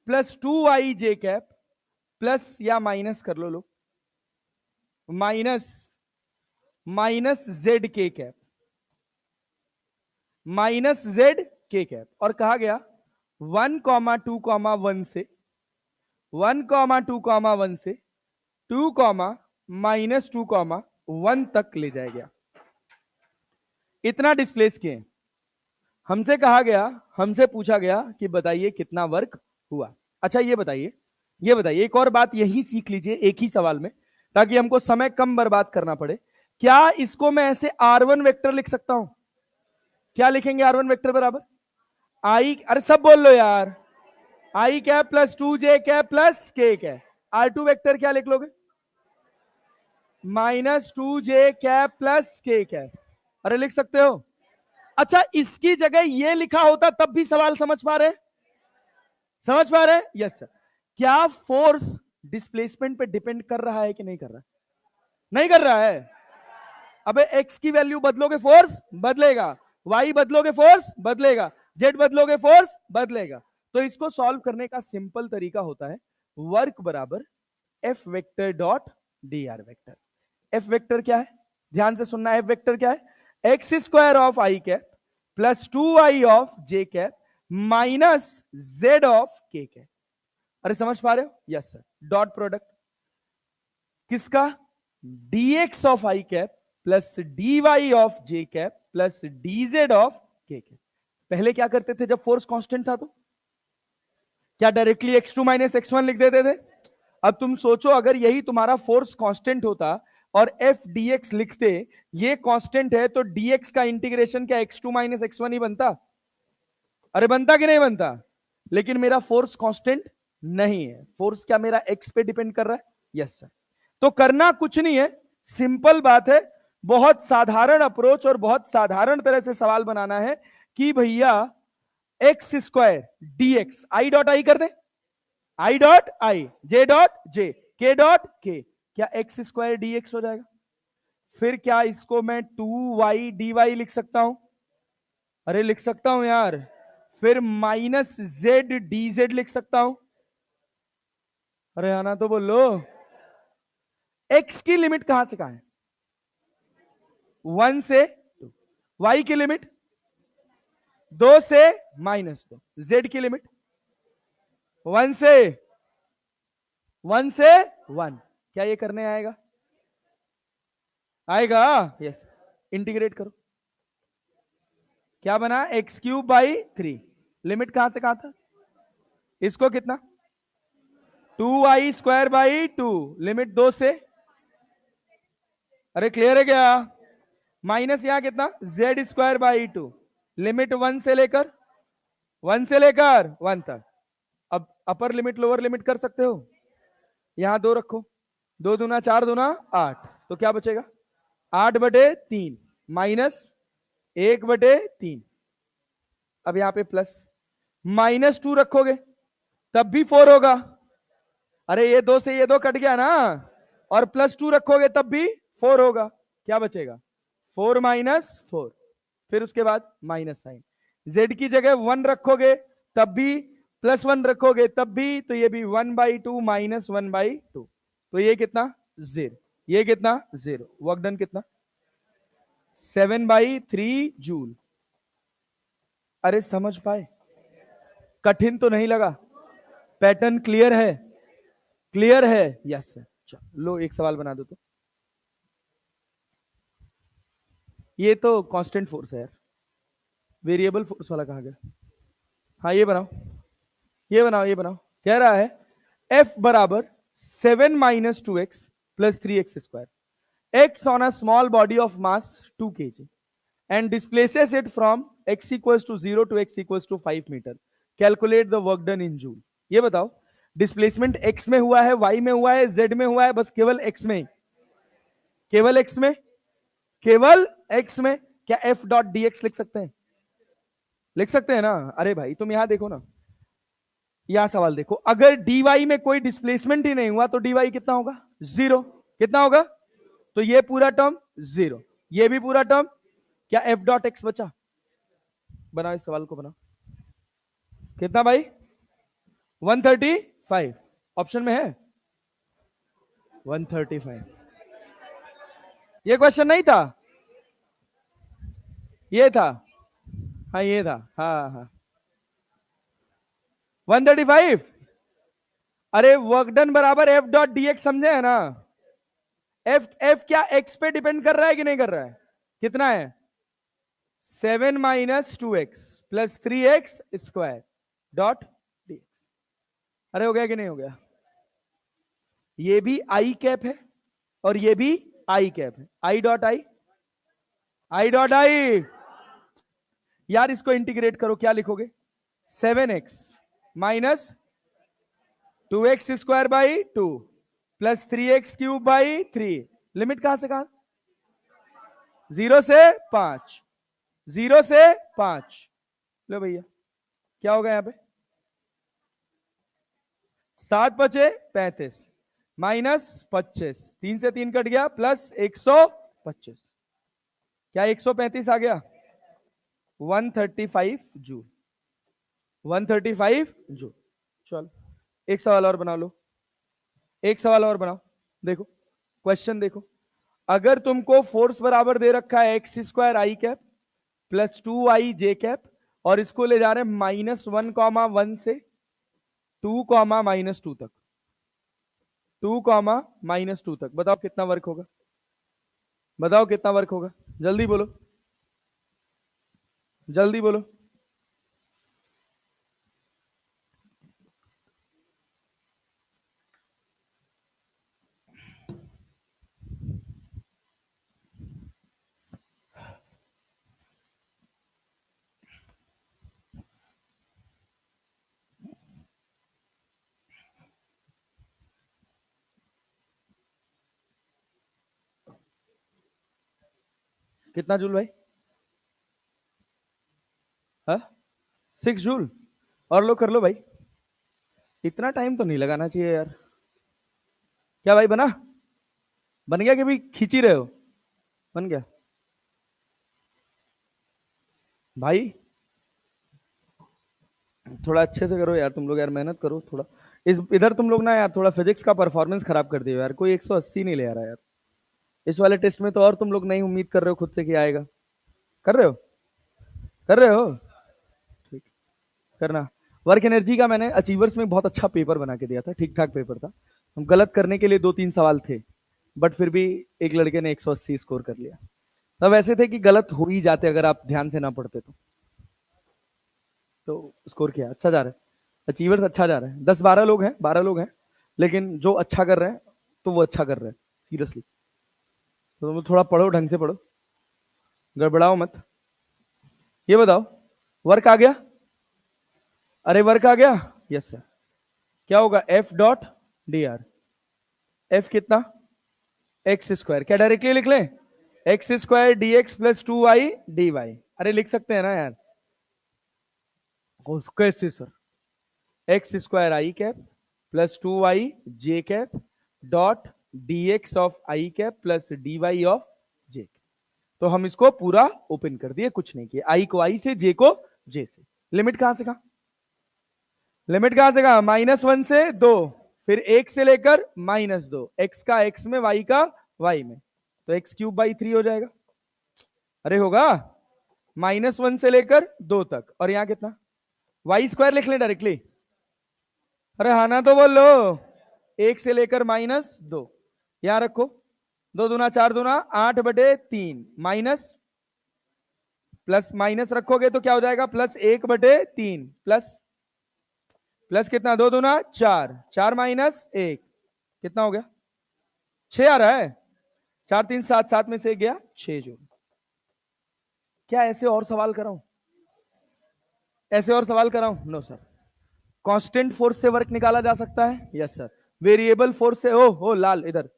प्लस 2 y जे कैप प्लस या माइनस कर लो माइनस माइनस जेड के कैप, माइनस जेड के कैप, और कहा गया 1,2,1 से 1,2,1 से 2, -2,1 तक ले जाया गया, इतना डिस्प्लेस किए। हमसे कहा गया, हमसे पूछा गया कि बताइए कितना वर्क हुआ। अच्छा ये बताइए एक और बात यही सीख लीजिए एक ही सवाल में, ताकि हमको समय कम बर्बाद करना पड़े। क्या इसको मैं ऐसे R1 वेक्टर लिख सकता हूं? क्या लिखेंगे R1 वेक्टर बराबर आई, अरे सब बोल लो यार, I cap plus 2j cap plus k cap. R2 vector क्या लिख लोगे? -2j cap plus k cap. अरे लिख सकते हो। अच्छा इसकी जगह ये लिखा होता तब भी सवाल समझ पा रहे? समझ पा रहे? Yes sir. क्या फोर्स डिस्प्लेसमेंट पे डिपेंड कर रहा है कि नहीं कर रहा है? नहीं कर रहा है। अबे एक्स की वैल्यू बदलोगे फोर्स बदलेगा, वाई बदलोगे फोर्स बदलेगा, जेड बदलोगे फोर्स बदलेगा। तो इसको सॉल्व करने का सिंपल तरीका होता है वर्क बराबर F vector dot D R vector. F vector क्या है? ध्यान से सुनना, एफ वेक्टर क्या है? X square of I cap plus 2i of J cap minus Z of के कैप। अरे समझ पा रहे हो? Yes sir. डॉट प्रोडक्ट किसका? dx of I cap plus dy of J cap plus dz of के कैप। पहले क्या करते थे जब फोर्स कांस्टेंट था? तो क्या डायरेक्टली x2 माइनस x1 लिख देते थे? अब तुम सोचो अगर यही तुम्हारा फोर्स कांस्टेंट होता और एफ dx लिखते, ये कांस्टेंट है तो dx का इंटीग्रेशन क्या x2 माइनस x1 ही बनता? अरे बनता कि नहीं बनता? लेकिन मेरा फोर्स कांस्टेंट नहीं है, फोर्स क्या मेरा x पे डिपेंड कर रहा है? Yes sir. तो करना कुछ नहीं है, सिंपल बात है, बहुत साधारण अप्रोच और बहुत साधारण तरह से सवाल बनाना है कि भैया x square dx I dot I कर दे, I dot I, J dot J, के डॉट के, क्या एक्स स्क्वायर dx हो जाएगा? फिर क्या इसको मैं 2y dy लिख सकता हूं? अरे लिख सकता हूं यार। फिर माइनस जेड dz लिख सकता हूं। अरे आना तो बोलो। x की लिमिट कहां से कहां है? 1 से 2। y की लिमिट 2 से -2। z की लिमिट 1 से 1। क्या ये करने आएगा? आएगा। यस। इंटीग्रेट करो, क्या बना? x³/3। लिमिट कहां से कहां था? इसको कितना? 2y²/2। लिमिट 2 से, अरे क्लियर है क्या? माइनस यहां कितना? z²/2। लिमिट 1 से लेकर 1 तक। अब अपर लिमिट लोअर लिमिट कर सकते हो? यहां 2 रखो, 2 दूना 4 दूना 8, तो क्या बचेगा? 8/3 माइनस 1/3। अब यहां पे प्लस, -2 रखोगे तब भी 4 होगा। अरे ये 2 से ये 2 कट गया ना, और +2 रखोगे तब भी 4 होगा। क्या बचेगा? 4 - 4। फिर उसके बाद माइनस साइन। z की जगह 1 रखोगे तब भी, +1 रखोगे तब भी, तो ये भी 1/2 माइनस 1/2। तो ये कितना? 0। ये कितना? 0। वर्क डन कितना? 7/3 जूल। अरे समझ पाए? कठिन तो नहीं लगा? पैटर्न क्लियर है? क्लियर है? Yes sir. चलो लो एक सवाल बना दो तो। ये तो कांस्टेंट फोर्स है यार, वेरिएबल फोर्स वाला कहा गया। हाँ ये बनाओ, ये बनाओ, ये बनाओ। कह रहा है F बराबर 7 - 2x + 3x square, x on a small body of mass 2 kg and displaces it from x = 0 to x = 5 meter. Calculate the work done in joule. ये बताओ डिस्प्लेसमेंट x में हुआ है, y में हुआ है, z में हुआ है, बस केवल x में, केवल x में, केवल x में। क्या f डॉट dx लिख सकते हैं? लिख सकते हैं ना? अरे भाई तुम यहां देखो ना, यहां सवाल देखो, अगर dy में कोई डिस्प्लेसमेंट ही नहीं हुआ तो dy कितना होगा? 0। कितना होगा? तो ये पूरा टर्म 0, ये भी पूरा टर्म। क्या f डॉट x बचा? बनाओ इस सवाल को, बनाओ। कितना भाई? 135 ऑप्शन में है, 135। ये क्वेश्चन नहीं था, ये था। हाँ ये था, हाँ हाँ 135। अरे वर्क डन बराबर एफ डॉट डी एक्स, समझे है ना? एफ क्या एक्स पे डिपेंड कर रहा है कि नहीं कर रहा है? कितना है? 7 - 2x + 3x² डॉट dx। अरे हो गया कि नहीं हो गया? ये भी आई कैप है और ये भी आई कैप है, I dot I, I dot I. यार इसको इंटीग्रेट करो, क्या लिखोगे? 7x minus 2x² by 2 plus 3x³ by 3। Limit कहां से कहां? 0 से 5, 0 से 5। लो भैया, क्या होगा यहां पे? 7 बचे 35 माइनस 25, 3 से 3 कट गया, प्लस 125। क्या 135 आ गया? 135 जूल, 135 जूल। चलो एक सवाल और बना लो, एक सवाल और बनाओ। देखो क्वेश्चन देखो, अगर तुमको फोर्स बराबर दे रखा है x² I cap plus 2i J cap, और इसको ले जा रहे हैं -1, 1 से 2, -2 तक, 2, -2 तक, बताओ कितना वर्क होगा? बताओ कितना वर्क होगा? जल्दी बोलो, जल्दी बोलो। कितना जूल भाई? हाँ 6 जूल। और लो कर लो भाई, इतना टाइम तो नहीं लगाना चाहिए यार। क्या भाई बना? बन गया कि भी खींच ही रहे हो? बन गया भाई, थोड़ा अच्छे से करो यार तुम लोग, यार मेहनत करो थोड़ा। इस इधर तुम लोग ना यार थोड़ा फिजिक्स का परफॉर्मेंस खराब कर दियो यार, कोई 180 नहीं ले आ रहा यार। इस वाले टेस्ट में तो और तुम लोग नहीं उम्मीद कर रहे हो खुद से कि आएगा। कर रहे हो? कर रहे हो? ठीक, करना। वर्क एनर्जी का मैंने अचीवर्स में बहुत अच्छा पेपर बना के दिया था, ठीक ठाक पेपर था। हम गलत करने के लिए 2-3 सवाल थे, बट फिर भी एक लड़के ने 180 स्कोर कर लिया। तब ऐसे थे कि गलत हो ही जाते अगर आप ध्यान से ना पढ़ते तो स्कोर किया, अच्छा जा रहा है। अचीवर्स अच्छा जा रहा है, 10-12 लोग हैं, 12 लोग हैं, लेकिन जो अच्छा कर रहे हैं तो वो अच्छा कर रहे हैं सीरियसली। तो तुम थोड़ा पढ़ो, ढंग से पढ़ो, गड़बड़ाओ मत। ये बताओ, वर्क आ गया? अरे वर्क आ गया? Yes sir. क्या होगा? F dot D R. F कितना? x²। क्या डायरेक्टली लिख लें? x² dx plus 2y dy। अरे लिख सकते हैं ना यार, कैसे sir? x² I cap plus 2y J cap dot dx of I cap plus dy of J. तो हम इसको पूरा ओपन कर दिए, कुछ नहीं किया, आई को आई से, जे को जे से। लिमिट कहां से कहां? लिमिट कहां से कहां? -1 से 2, फिर 1 से लेकर -2, x का x में, y का y में, तो x³ बाई 3 हो जाएगा। अरे होगा, -1 से लेकर 2 तक, और यहां कितना? y² लिख ले डायरेक्टली। अरे हाँ ना तो बोल लो, 1 से लेकर -2, यहां रखो, 2 दूना 4 दूना 8/3 माइनस, प्लस माइनस रखोगे तो क्या हो जाएगा? +1/3 प्लस, प्लस कितना? 2 दूना 4, 4 -1 कितना हो गया? 6 आ रहा है। 4 3 7, 7 में से 1 गया, 6 जो। क्या ऐसे और सवाल कराऊं? ऐसे और सवाल कराऊं? No sir. कांस्टेंट फोर्स से वर्क निकाला जा सकता है? Yes sir. वेरिएबल फोर्स से, हो लाल इधर,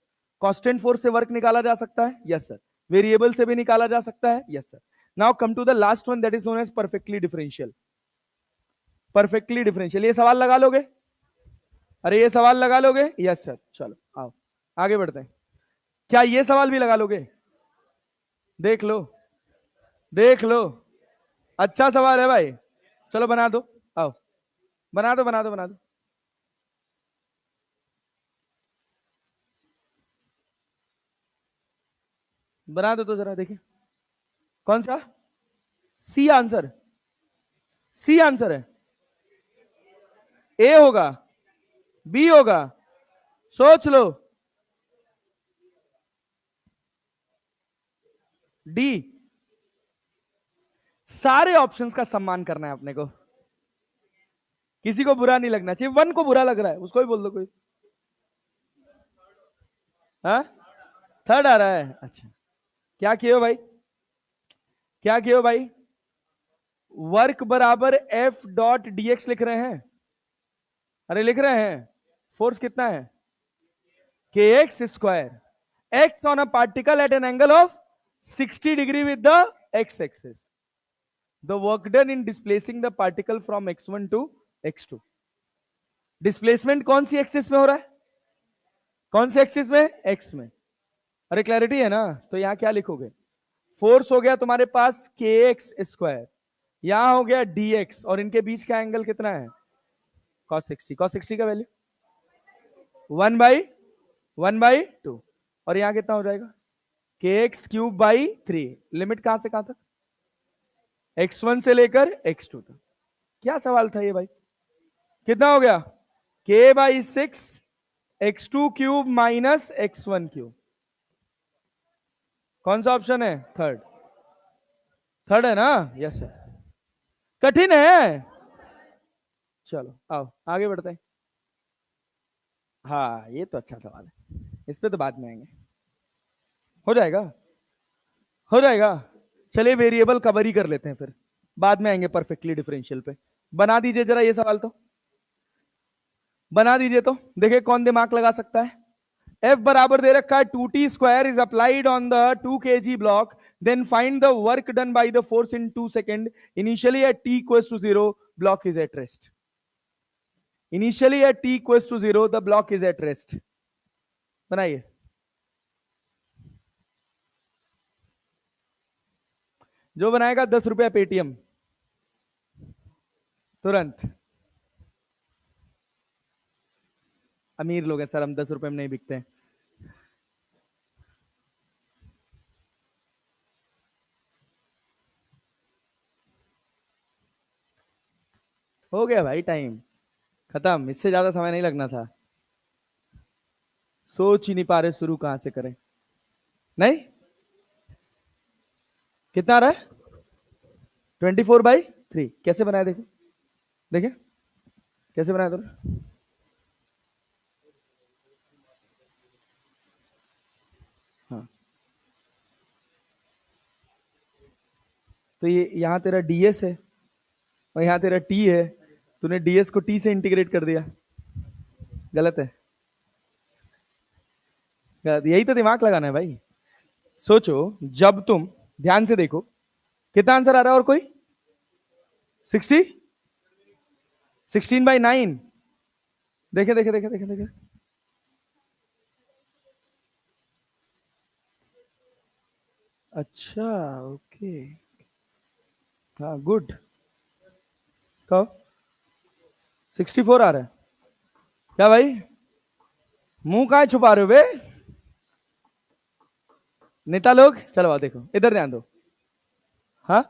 कांस्टेंट फोर्स से वर्क निकाला जा सकता है? Yes sir. वेरिएबल से भी निकाला जा सकता है? Yes sir. Now come to the last one, that is known as perfectly differential. Perfectly differential, ये सवाल लगा लोगे? अरे ये सवाल लगा लोगे? Yes sir. चलो आओ आगे बढ़ते हैं। क्या ये सवाल भी लगा लोगे? देख लो, देख लो, अच्छा सवाल है भाई। चलो बना दो, आओ बना दो, बना दो, बना दो। बना दो तो जरा देखिए, कौन सा? C answer? सी आंसर है? ए होगा? बी होगा? सोच लो। डी? सारे ऑप्शंस का सम्मान करना है अपने को, किसी को बुरा नहीं लगना चाहिए। 1 को बुरा लग रहा है उसको भी बोल दो कोई। हाँ, थर्ड आ रहा है। अच्छा, क्या किए हो भाई, क्या किए हो भाई? वर्क बराबर एफ डॉट डीएक्स लिख रहे हैं। अरे लिख रहे हैं। फोर्स कितना है? K X square X on a particle at an angle of 60 degree with the X axis. The work done in displacing the particle from x1 to x2। Displacement कौन सी एक्सिस में हो रहा है? कौन सी एक्सिस में? एक्स में। अरे क्लैरिटी है ना? तो यहां क्या लिखोगे? फोर्स हो गया तुम्हारे पास के एक्स स्क्वायर, यहां हो गया dx, और इनके बीच का एंगल कितना है? cos 60। cos 60 का वैल्यू 1/2, और यहां कितना हो जाएगा? के एक्स क्यूब बाई 3। लिमिट कहां से कहां तक? x1 से लेकर x2 तक। क्या सवाल था ये भाई? कितना हो गया? k/6 x2 cube minus x1 cube. कौन सा ऑप्शन है? थर्ड। थर्ड है ना? Yes sir. कठिन है। चलो आओ आगे बढ़ते हैं। हाँ ये तो अच्छा सवाल है, इस पे तो बाद में आएंगे। हो जाएगा, हो जाएगा। चलिए वेरिएबल कवर ही कर लेते हैं, फिर बाद में आएंगे परफेक्टली डिफरेंशियल पे। बना दीजिए जरा ये सवाल, तो बना दीजिए। तो देखिए कौन दिमाग लगा सकता है। F बराबर दे रखा है 2t square is applied on the 2 kg block, then find the work done by the force in 2 second initially at t equals to 0, block is at rest. Initially at t equals to 0 the block is at rest. बनाइए। जो बनाएगा 10 रुपया पेटीएम तुरंत। अमीर लोग हैं सर हम, 10 रुपए में नहीं बिकते हैं। हो गया भाई टाइम खत्म, इससे ज्यादा समय नहीं लगना था। सोच ही नहीं पा रहे शुरू कहां से करें। नहीं, कितना आ रहा है? 24/3। कैसे बनाया देखो, देखिए कैसे बनाया तो। हाँ तो ये यहां तेरा डीएस है और यहां तेरा टी है, तूने डीएस को टी से इंटीग्रेट कर दिया। गलत है, गलत। यही तो दिमाग लगाना है भाई। सोचो, जब तुम ध्यान से देखो कितना आंसर आ रहा है, और कोई 60 16/9। देखे देखे देखे देखे देखे। अच्छा ओके, हाँ गुड। कहो 64 आ रहा है क्या भाई? मुंह कहां छुपा रहे हो बे नेता लोग? चलो आओ देखो, इधर ध्यान दो। हाँ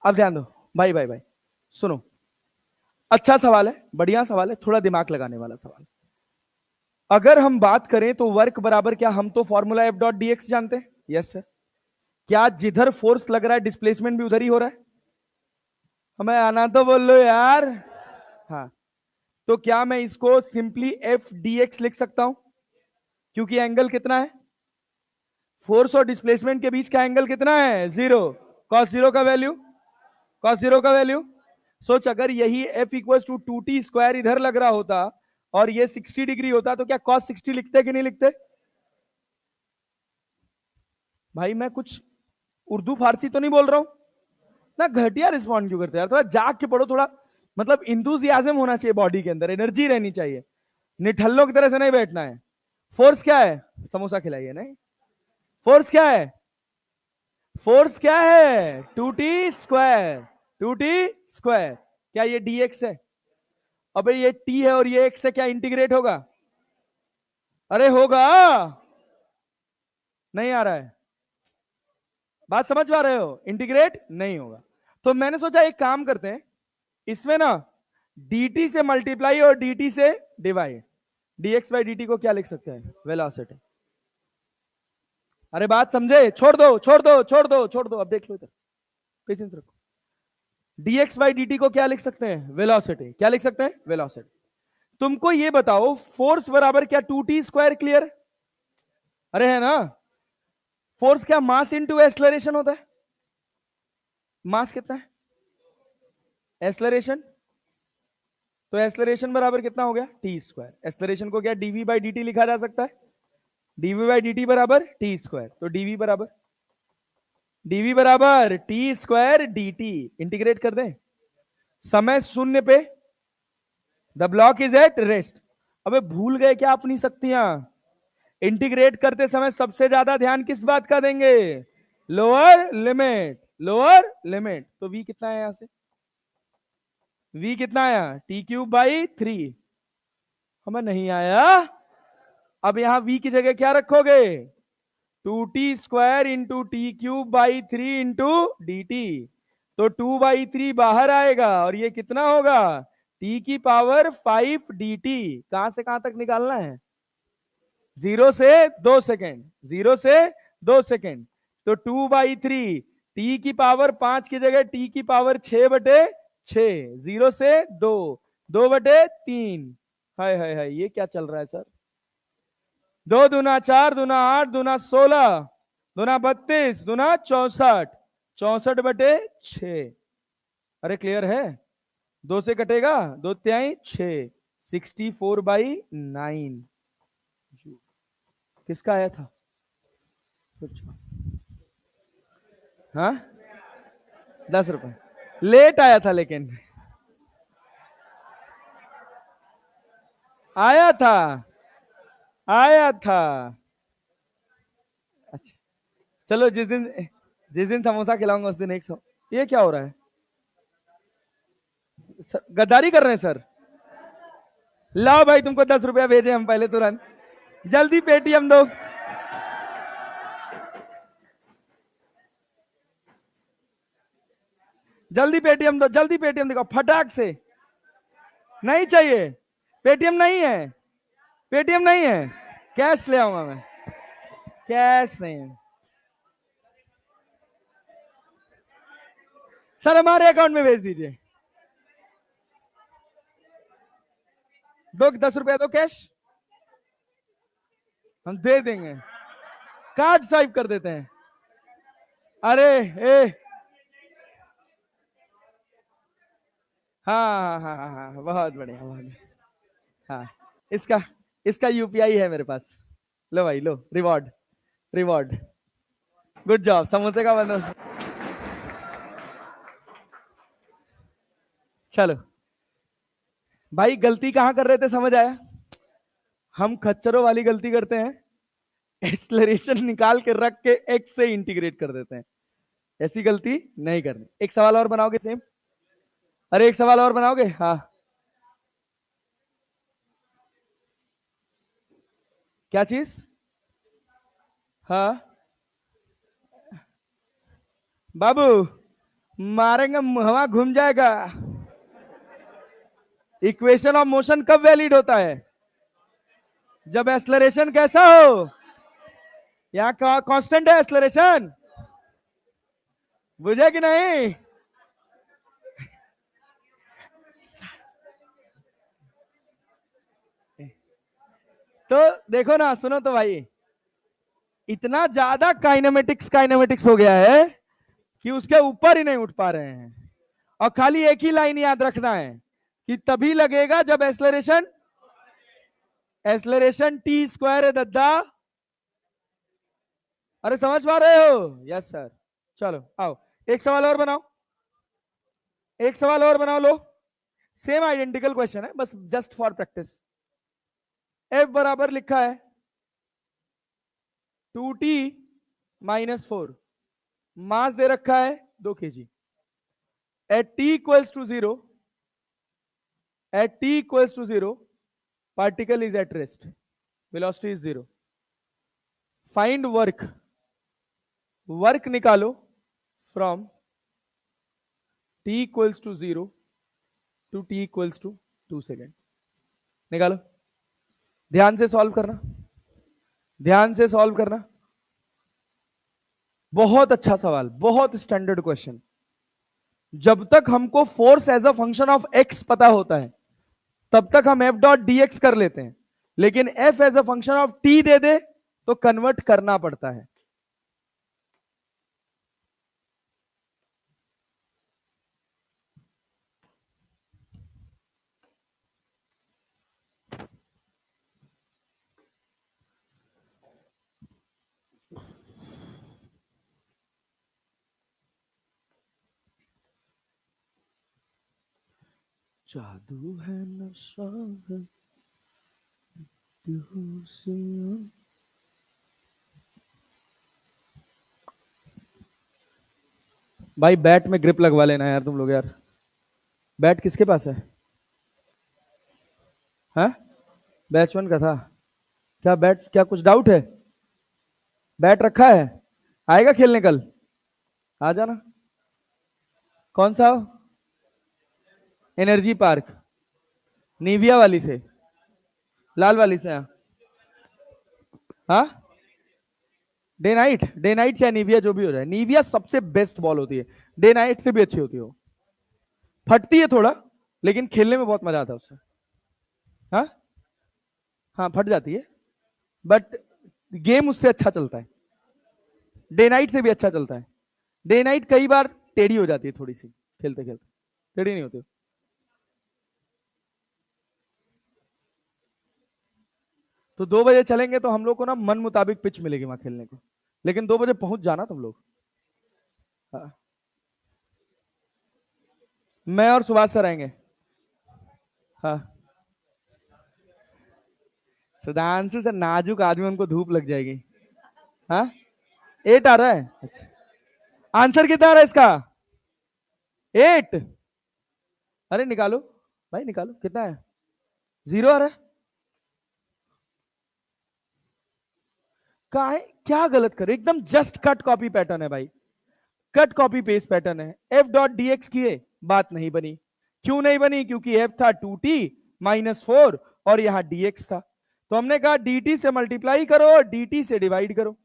अब ध्यान दो भाई भाई भाई, सुनो। अच्छा सवाल है, बढ़िया सवाल है, थोड़ा दिमाग लगाने वाला सवाल। अगर हम बात करें तो वर्क बराबर क्या, हम तो formula F dot D x जानते हैं। Yes sir. क्या जिधर फोर्स लग रहा है डिस्प्लेसमेंट भी उधर ही हो रहा है? हमें आना तो बोल लो यार। हाँ, तो क्या मैं इसको सिंपली एफ डी एक्स लिख सकता हूं? क्योंकि एंगल कितना है? फोर्स और डिस्प्लेसमेंट के बीच का एंगल कितना है? 0। कॉस 0 का वैल्यू, कॉस 0 का वैल्यू। सोच, अगर यही F equal to 2t square इधर लग रहा होता और ये 60 डिग्री होता तो क्या कॉस 60 लिखते कि नहीं लिखते? भाई मैं कुछ उर्दू फारसी तो नहीं बोल रहा हूं ना। घटिया रिस्पॉन्ड क्यों करते यार? थोड़ा जाग के पढ़ो, थोड़ा मतलब इंथुजियाज्म होना चाहिए बॉडी के अंदर, एनर्जी रहनी चाहिए। निठल्लों की तरह से नहीं बैठना है। फोर्स क्या है? समोसा खिलाइए नहीं। फोर्स क्या है? फोर्स क्या है? 2t square, 2t square. क्या ये dx है? अबे ये t है और ये x है, क्या इंटीग्रेट होगा? अरे होगा। नहीं आ रहा है, बात समझ पा रहे हो? इंटीग्रेट नहीं होगा। तो मैंने सोचा एक काम करते हैं, इसमें ना dt से मल्टीप्लाई और dt से डिवाइड, dx/dt को क्या लिख सकते हैं? वेलोसिटी। अरे बात समझे? छोड़ दो छोड़ दो छोड़ दो छोड़ दो, अब देख लो इधर, पेशेंस रखो। dx बाई dt को क्या लिख सकते हैं? वेलोसिटी। क्या लिख सकते हैं? वेलोसिटी। तुमको ये बताओ, फोर्स बराबर क्या 2t स्क्वायर? क्लियर? अरे है ना? फोर्स क्या मास इंटू एक्सलरेशन होता है? मास कितना है? एक्सलरेशन, तो एक्सलरेशन बराबर कितना हो गया? T square. एक्सलरेशन को क्या dv बाई dt लिखा जा सकता है? dv बाई dt बराबर टी स्क्वायर। तो dv बराबर टी स्क्वायर dt। इंटीग्रेट कर दें, समय शून्य पे, the block is at rest. अबे भूल गए क्या अपनी शक्तियां? इंटीग्रेट करते समय सबसे ज्यादा ध्यान किस बात का देंगे? Lower limit. Lower limit. तो v कितना है यहां से? v कितना आया? T cube by 3। हमें नहीं आया। अब यहां v की जगह क्या रखोगे? 2t square into T cube by 3 into D T. तो 2/3 बाहर आएगा और ये कितना होगा? t की पावर 5 dt। कहां से कहां तक निकालना है? 0 से 2 सेकेंड। 0 से 2 सेकेंड। तो 2/3 t की पावर 5 की जगह t की पावर 6/6। 0 से 2, 2/3। हाय हाय हाय, ये क्या चल रहा है सर? 2 दूना 4, दूना 8, दूना 16, दूना 32, दूना 64, 64/6। अरे क्लियर है? 2 से कटेगा, 2 तिहाई 6, 64/9। किसका आया था? हाँ, 10 रुपए लेट आया था, लेकिन आया था, आया था। अच्छा चलो, जिस दिन समोसा खिलाऊंगा उस दिन 100। ये क्या हो रहा है? गद्दारी कर रहे हैं सर। लाओ भाई, तुमको 10 रुपया भेजे हम पहले, तुरंत जल्दी पेटीएम दो। जल्दी पेटीएम दो, जल्दी पेटीएम दिखाओ फटाक से। नहीं चाहिए? पेटीएम नहीं है? पेटीएम नहीं है? कैश ले आऊंगा मैं। कैश नहीं है सर, हमारे अकाउंट में भेज दीजिए। दो 10 रुपया दो कैश, हम दे देंगे। कार्ड स्वाइप कर देते हैं। अरे ए, हाँ हाँ हाँ हाँ, बहुत बढ़िया, बहुत बढ़िया। हाँ, इसका इसका यूपीआई है मेरे पास। लो भाई, लो रिवॉर्ड, रिवॉर्ड। गुड जॉब, समोसे का बंदोबस्त। चलो भाई, गलती कहां कर रहे थे समझ आया? हम खच्चरों वाली गलती करते हैं, एक्सलरेशन निकाल के रख के एक्स से इंटीग्रेट कर देते हैं। ऐसी गलती नहीं करनी। एक सवाल और बनाओगे सेम? अरे एक सवाल और बनाओगे? हाँ, क्या चीज? हाँ बाबू, मारेंगे हवा घूम जाएगा। इक्वेशन ऑफ मोशन कब वैलिड होता है? जब एक्सलरेशन कैसा हो? यहाँ कांस्टेंट है एक्सलरेशन। बुझे कि नहीं? तो देखो ना, सुनो तो भाई, इतना ज्यादा काइनेमेटिक्स काइनेमेटिक्स हो गया है कि उसके ऊपर ही नहीं उठ पा रहे हैं। और खाली एक ही लाइन याद रखना है कि तभी लगेगा जब एक्सलरेशन, एक्सलरेशन टी स्क्वायर है दद्दा। अरे समझ पा रहे हो? Yes sir. चलो आओ, एक सवाल और बनाओ, एक सवाल और बनाओ। लो, सेम आइडेंटिकल क्वेश्चन है, बस जस्ट फॉर प्रैक्टिस। एफ बराबर लिखा है 2t-4, मास दे रखा है 2 kg। At t equals to 0, at t equals to 0, particle is at rest, velocity is 0. Find work, work निकालो from t equals to 0 to t equals to 2 second. निकालो, ध्यान से सॉल्व करना, ध्यान से सॉल्व करना। बहुत अच्छा सवाल, बहुत स्टैंडर्ड क्वेश्चन। जब तक हमको force as a function of X पता होता है तब तक हम एफ डॉट डी एक्स कर लेते हैं, लेकिन F as a function of T दे दे तो कन्वर्ट करना पड़ता है। जादू है नशा है भाई बैट में ग्रिप लगवा लेना यार तुम लोग यार। बैट किसके पास है? हाँ, बैट्समैन का था क्या? बैट क्या कुछ डाउट है? बैट रखा है, आएगा खेलने कल, आ जाना। कौन सा? एनर्जी पार्क, निविया वाली से, लाल वाली से। हाँ, डे नाइट चाहे निविया जो भी हो जाए, निविया सबसे बेस्ट बॉल होती है, डे नाइट से भी अच्छी होती है वो। फटती है थोड़ा लेकिन खेलने में बहुत मजा आता है उससे। हाँ हाँ, फट जाती है बट गेम उससे अच्छा चलता है, डे नाइट से भी अच्छा चलता है। डे नाइट कई बार टेढ़ी हो जाती है थोड़ी सी, खेलते खेलते टेढ़ी नहीं होती। तो 2 बजे चलेंगे तो हम लोग को ना मन मुताबिक पिच मिलेगी वहां खेलने को, लेकिन 2 बजे पहुंच जाना तुम लोग। हाँ। मैं और सुभाष सर आएंगे। हाँ, सुधांशु से नाजुक आदमी, उनको धूप लग जाएगी। हाँ, 8 आ रहा है। अच्छा, आंसर कितना आ रहा है इसका? 8। अरे निकालो भाई, निकालो कितना है? 0 आ रहा है। है क्या गलत कर, एकदम जस्ट कट कॉपी पैटर्न है भाई, कट कॉपी पेस्ट पैटर्न है। एफ डॉट डी एक्स किए, बात नहीं बनी। क्यों नहीं बनी? क्योंकि एफ था 2t-4 और यहां dx था, तो हमने कहा dt से मल्टीप्लाई करो और dt से डिवाइड करो।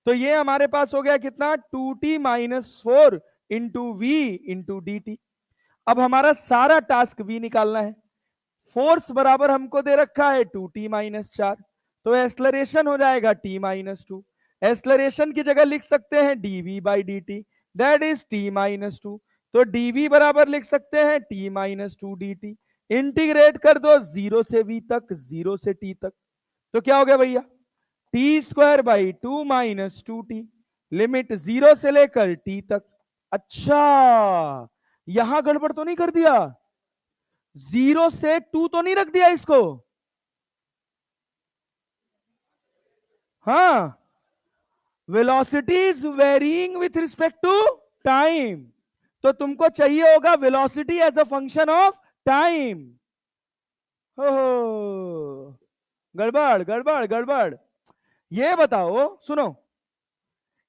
तो ये हमारे पास हो गया कितना? 2t-4 into V into D T. अब हमारा सारा टास्क v निकालना है। फोर्स बराबर हमको दे रखा है 2t-4, तो एक्सलरेशन हो जाएगा t-2। एक्सलरेशन की जगह लिख सकते हैं dv/dt, दैट इज t-2। तो dv बराबर लिख सकते हैं t-2 dt। इंटीग्रेट कर दो 0 से v तक, 0 से t तक, तो क्या हो गया भैया? t² /2 - 2t, लिमिट 0 से लेकर t तक। अच्छा, यहां गड़बड़ तो नहीं कर दिया? 0 से 2 तो नहीं रख दिया इसको? हाँ, velocity is varying with respect to time, तो तुमको चाहिए होगा velocity as a function of time. हो, गड़बड़ गड़बड़ गड़बड़। ये बताओ, सुनो,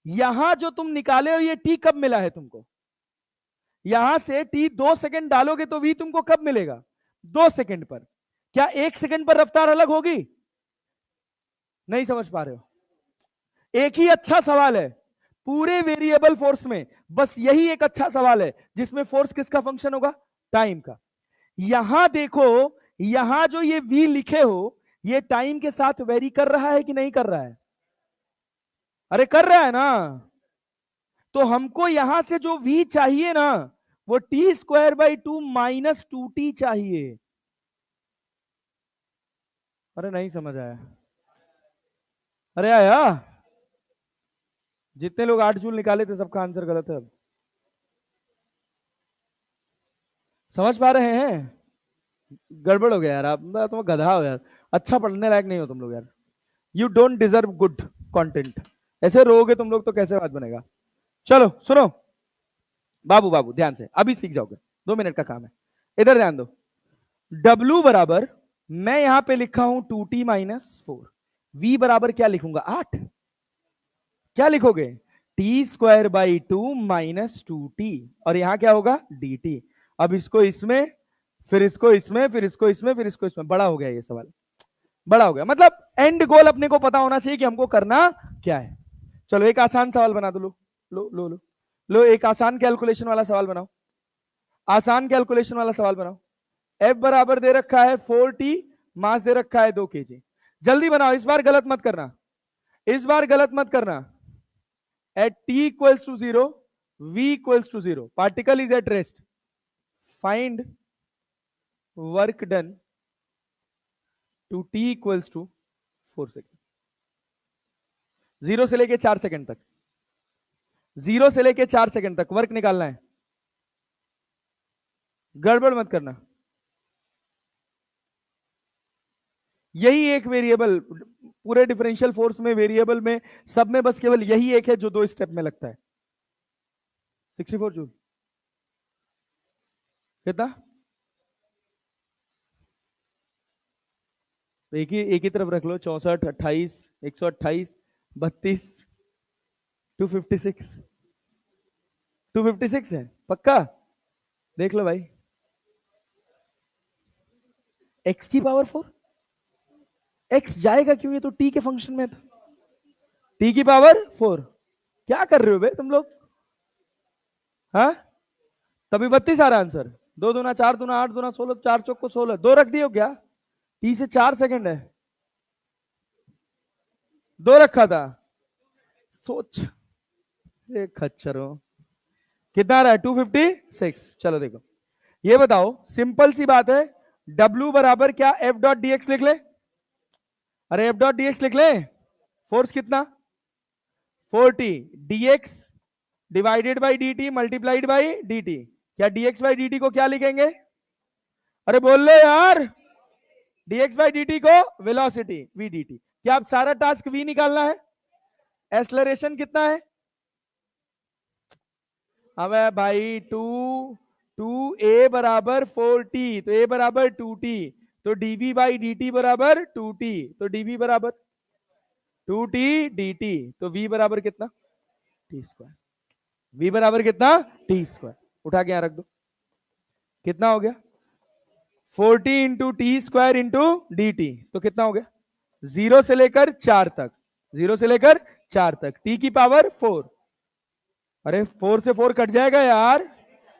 यहां जो तुम निकाले हो ये टी कब मिला है तुमको? यहां से टी 2 सेकंड डालोगे तो वी तुमको कब मिलेगा? 2 सेकंड पर। क्या 1 सेकंड पर रफ्तार अलग होगी? नहीं समझ पा रहे हो? एक ही अच्छा सवाल है पूरे वेरिएबल फोर्स में, बस यही एक अच्छा सवाल है जिसमें फोर्स किसका फंक्शन होगा? टाइम का। यहां देखो, यहां जो ये v लिखे हो, ये टाइम के साथ वेरी कर रहा है कि नहीं कर रहा है? अरे कर रहा है ना। तो हमको यहां से जो v चाहिए ना, वो t² /2 - 2t चाहिए। अरे नहीं समझ आया? अरे आया? जितने लोग 8 जूल निकाले थे सबका आंसर गलत है। अब समझ पा रहे हैं? गड़बड़ हो गया यार, आप तुम गधा हो यार, अच्छा पढ़ने लायक नहीं हो तुम लोग यार। You don't deserve good content. ऐसे रहोगे तुम लोग तो कैसे बात बनेगा? चलो सुनो बाबू, बाबू ध्यान से, अभी सीख जाओगे, 2 मिनट का काम है। इधर ध्यान दो। W बराबर, मैं यहां पे लिखा हूं 2t-4, V बराबर क्या लिखूंगा? 8। क्या लिखोगे? t² /2 - 2t, और यहां क्या होगा? dt। अब इसको इसमें, फिर इसको इसमें, फिर इसको इसमें, फिर इसको इसमें, बड़ा हो गया ये सवाल, बड़ा हो गया। मतलब एंड गोल अपने को पता होना चाहिए कि हमको करना क्या है। चलो एक आसान सवाल बना दो, लो लो लो लो लो, एक आसान कैलकुलेशन वाला सवाल बनाओ। आसान कैलकुलेशन वाला सवाल बनाओ। F बराबर दे रखा है 4T, मास दे रखा है 2 kg। जल्दी बनाओ, इस बार गलत मत करना, इस बार गलत मत करना। At t equals to 0, v equals to 0, particle is at rest, find work done to t equals to 4 second. 0 से लेके 4 सेकेंड तक, 0 से लेके 4 सेकेंड तक वर्क निकालना है, गड़बड़ मत करना। यही एक वेरिएबल पूरे डिफरेंशियल फोर्स में, वेरिएबल में, सब में बस केवल यही एक है जो 2 स्टेप में लगता है। 64 जूल कितना? तो एक ही तरफ रख लो, 64, 28, 128, 32, 256, 256 है पक्का? देख लो भाई, x की पावर 4, x जाएगा क्यों, ये तो t के फंक्शन में था। t की पावर 4, क्या कर रहे हो बे तुम लोग? हाँ, तभी 32 आ रहा आंसर। 2 दूना 4 दूना 8 दूना 16, 4 चौक को 16, 2 रख दियो क्या? t से 4 सेकंड है, 2 रखा था, सोच खच्चर हो। कितना आ रहा है? 256। चलो देखो, ये बताओ, सिंपल सी बात है, W बराबर क्या, F डॉट डी एक्स लिख ले। अरे F डॉट डी एक्स लिख ले। फोर्स कितना? 4T, dx divided by dt multiplied by dt। क्या dx बाई dt को क्या लिखेंगे? अरे बोल लो यार, dx बाई dt को वेलोसिटी v dt। क्या आप सारा टास्क v निकालना है? एक्सेलरेशन कितना है? अब भाई 2a बराबर 4t, तो a बराबर 2t, तो dv बाई dt बराबर 2t, तो dv बराबर 2t dt, तो v बराबर कितना? t square. v बराबर कितना? t square. उठा के यहां रख दो, कितना हो गया? 40 into T square into D T, तो कितना हो गया? 0 से लेकर 4 तक, 0 से लेकर 4 तक, t की पावर 4। अरे 4 से 4 कट जाएगा यार,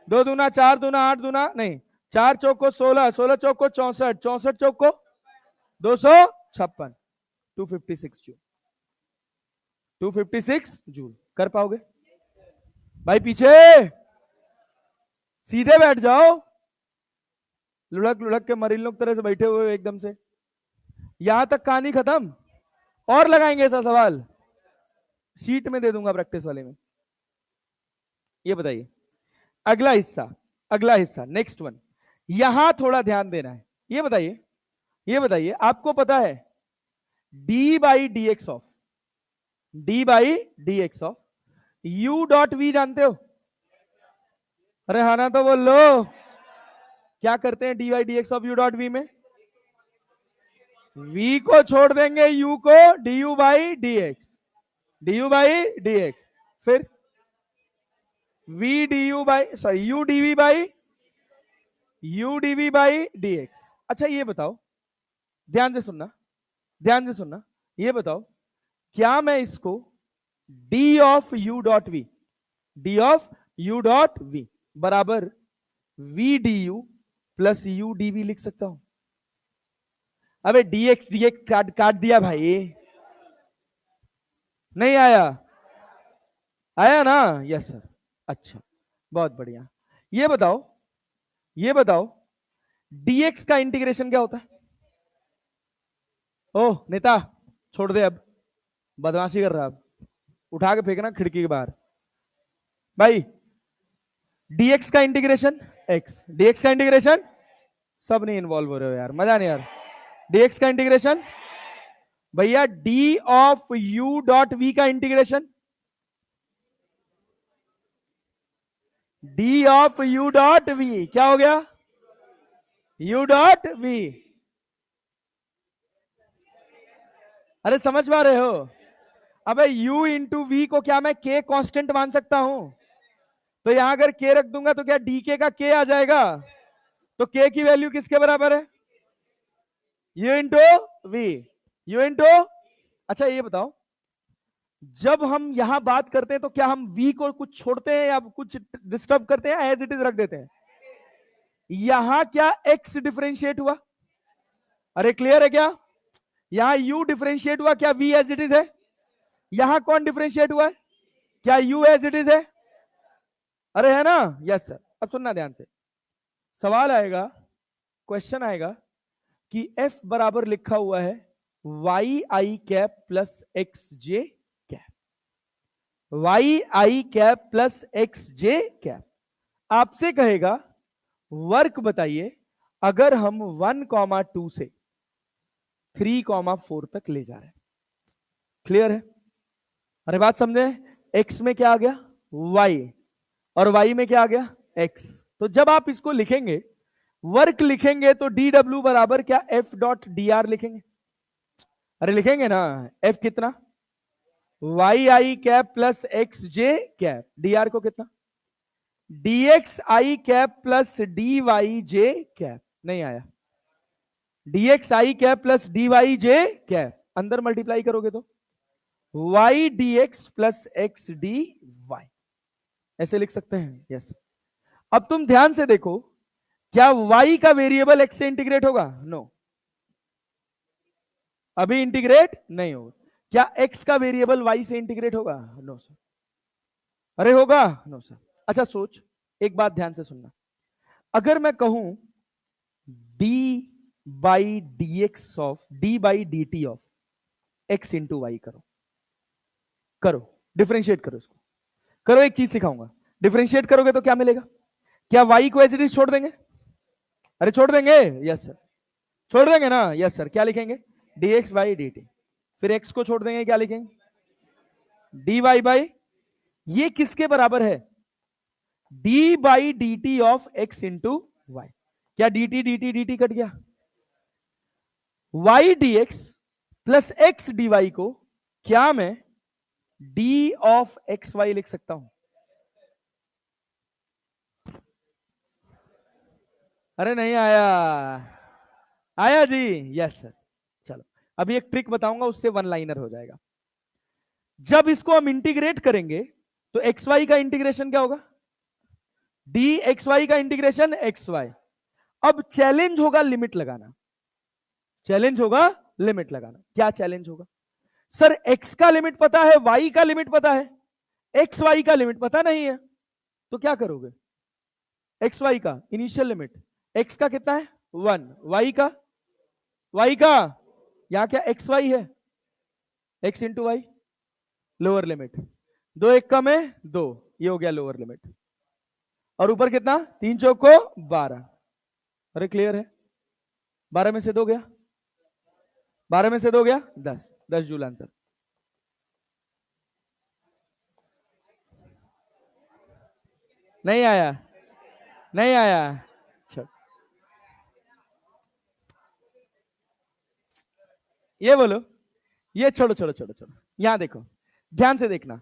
2 दूना 4 दूना 8 दूना नहीं, 4 चौक को 16, 16 चौक को 64, 64 चौक को 256, 256 जूल, 256 जूल। कर पाओगे भाई? पीछे सीधे बैठ जाओ, लुढ़क लुढ़क के मरीन लोग तरह से बैठे हुए एकदम से। यहां तक कहानी खत्म, और लगाएंगे ऐसा सवाल, शीट में दे दूंगा प्रैक्टिस वाले में। ये बताइए, अगला हिस्सा, अगला हिस्सा, नेक्स्ट वन, यहां थोड़ा ध्यान देना है। ये बताइए, ये बताइए, आपको पता है d by D X of, d by D X of u dot v जानते हो? अरे हाँ ना, तो बोल लो। क्या करते हैं d by D X of u dot v में? v को छोड़ देंगे, u को du by D x, du by D x, फिर v du by, sorry u dv by, u dv by dx। अच्छा ये बताओ, ध्यान से सुनना, ध्यान से सुनना, ये बताओ, क्या मैं इसको d of u dot v, d of u dot v बराबर v du plus u dv लिख सकता हूं? अबे dx dx काट दिया भाई, नहीं आया? आया ना? Yes sir. अच्छा, बहुत बढ़िया। ये बताओ, ये बताओ, dx का इंटीग्रेशन क्या होता है? ओह नेता, छोड़ दे अब, बदमाशी कर रहा, अब उठा के फेंकना खिड़की के बाहर। भाई dx का इंटीग्रेशन x, dx का इंटीग्रेशन, सब नहीं इन्वॉल्व हो रहे हो यार, मजा नहीं यार। dx का इंटीग्रेशन भैया, d of u dot v का integration, d of u dot v क्या हो गया? u dot v। अरे समझ पा रहे हो? अबे u इंटू वी को क्या मैं k कांस्टेंट मान सकता हूं? तो यहां अगर k रख दूंगा तो क्या dk का k आ जाएगा? तो k की वैल्यू किसके बराबर है? u into V, u into. अच्छा ये बताओ, जब हम यहां बात करते हैं तो क्या हम v को कुछ छोड़ते हैं या कुछ डिस्टर्ब करते हैं, एज इट इज रख देते हैं? यहां क्या x डिफरेंशिएट हुआ? अरे क्लियर है क्या? यहां u डिफरेंशिएट हुआ क्या? v एज इट इज है। यहां कौन डिफरेंशिएट हुआ है? क्या u एज इट इज है? अरे है ना? Yes sir. अब सुनना ध्यान से, सवाल आएगा, क्वेश्चन आएगा कि f बराबर लिखा हुआ है वाई आई कैप प्लस एक्स जे कैप, वाई आई कैप प्लस एक्स जे कैप। आपसे कहेगा वर्क बताइए अगर हम 1,2 से 3,4 तक ले जा रहे हैं। क्लियर है? अरे बात समझे? x में क्या आ गया? y, और y में क्या आ गया? x। तो जब आप इसको लिखेंगे, वर्क लिखेंगे, तो dw बराबर क्या f डॉट dr लिखेंगे? अरे लिखेंगे ना, f कितना? वाई आई कैप प्लस एक्स जे कैप, dr को कितना? dx आई कैप प्लस dy जे कैप। नहीं आया? dx आई कैप प्लस dy जे कैप, अंदर मल्टीप्लाई करोगे तो y dx plus x dy, ऐसे लिख सकते हैं। यस। अब तुम ध्यान से देखो, क्या y का वेरिएबल x से इंटीग्रेट होगा? नो, अभी इंटीग्रेट नहीं होगा। क्या x का वेरिएबल y से इंटीग्रेट होगा? No sir. अरे होगा? No sir. अच्छा सोच, एक बात ध्यान से सुनना, अगर मैं कहूं d by D X of d by D T of x into Y, करो करो, डिफरेंशिएट करो इसको, करो। एक चीज सिखाऊंगा, डिफरेंशिएट करोगे तो क्या मिलेगा? क्या y को एज इट इज छोड़ देंगे? अरे छोड़ देंगे? Yes sir. छोड़ देंगे ना? Yes sir. क्या लिखेंगे? dx by D T. फिर x को छोड़ देंगे, क्या लिखेंगे? dy बाई, ये किसके बराबर है? d by D T of x into Y. क्या dt dt dt कट गया? y dx plus x dy को क्या मैं d ऑफ एक्स वाई लिख सकता हूं? अरे नहीं आया? आया जी? Yes sir. चलो अभी एक ट्रिक बताऊंगा, उससे वन लाइनर हो जाएगा। जब इसको हम इंटीग्रेट करेंगे तो एक्स वाई का इंटीग्रेशन क्या होगा? डी एक्स वाई का इंटीग्रेशन एक्स वाई। अब चैलेंज होगा लिमिट लगाना, चैलेंज होगा लिमिट लगाना। क्या चैलेंज होगा? सर एक्स का लिमिट पता है, वाई का लिमिट पता है, एक्स वाई का लिमिट पता नहीं है, तो क्या करोगे? एक्स वाई का इनिशियल लिमिट, एक्स का कितना है? 1, वाई का यहां क्या एक्स वाई है? X into Y, lower limit. 2 1 कम है 2, ये हो गया लोअर लिमिट। और ऊपर कितना? 3 चौक को 12। अरे क्लियर है? 12 में से 2 गया, 12 में से 2 गया 10, 10 जूल आंसर। नहीं आया? नहीं आया? अच्छा ये बोलो, ये छोड़ो छोड़ो छोड़ो छोड़ो, यहां देखो, ध्यान से देखना,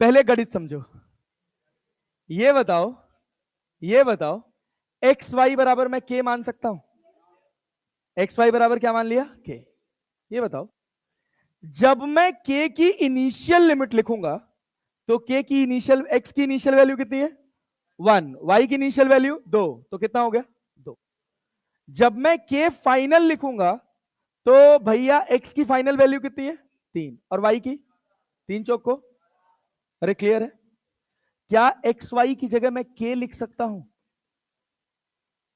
पहले गणित समझो। ये बताओ, ये बताओ, एक्स वाई बराबर मैं के मान सकता हूं? एक्स वाई बराबर क्या मान लिया? के। ये बताओ, जब मैं के की इनिशियल लिमिट लिखूंगा तो के की इनिशियल, एक्स की इनिशियल वैल्यू कितनी है? 1, वाई की इनिशियल वैल्यू 2, तो कितना हो गया? 2। जब मैं के फाइनल लिखूंगा तो भैया एक्स की फाइनल वैल्यू कितनी है? 3, और वाई की 3 चौक को। अरे क्लियर है? क्या एक्स वाई की जगह मैं के लिख सकता हूं?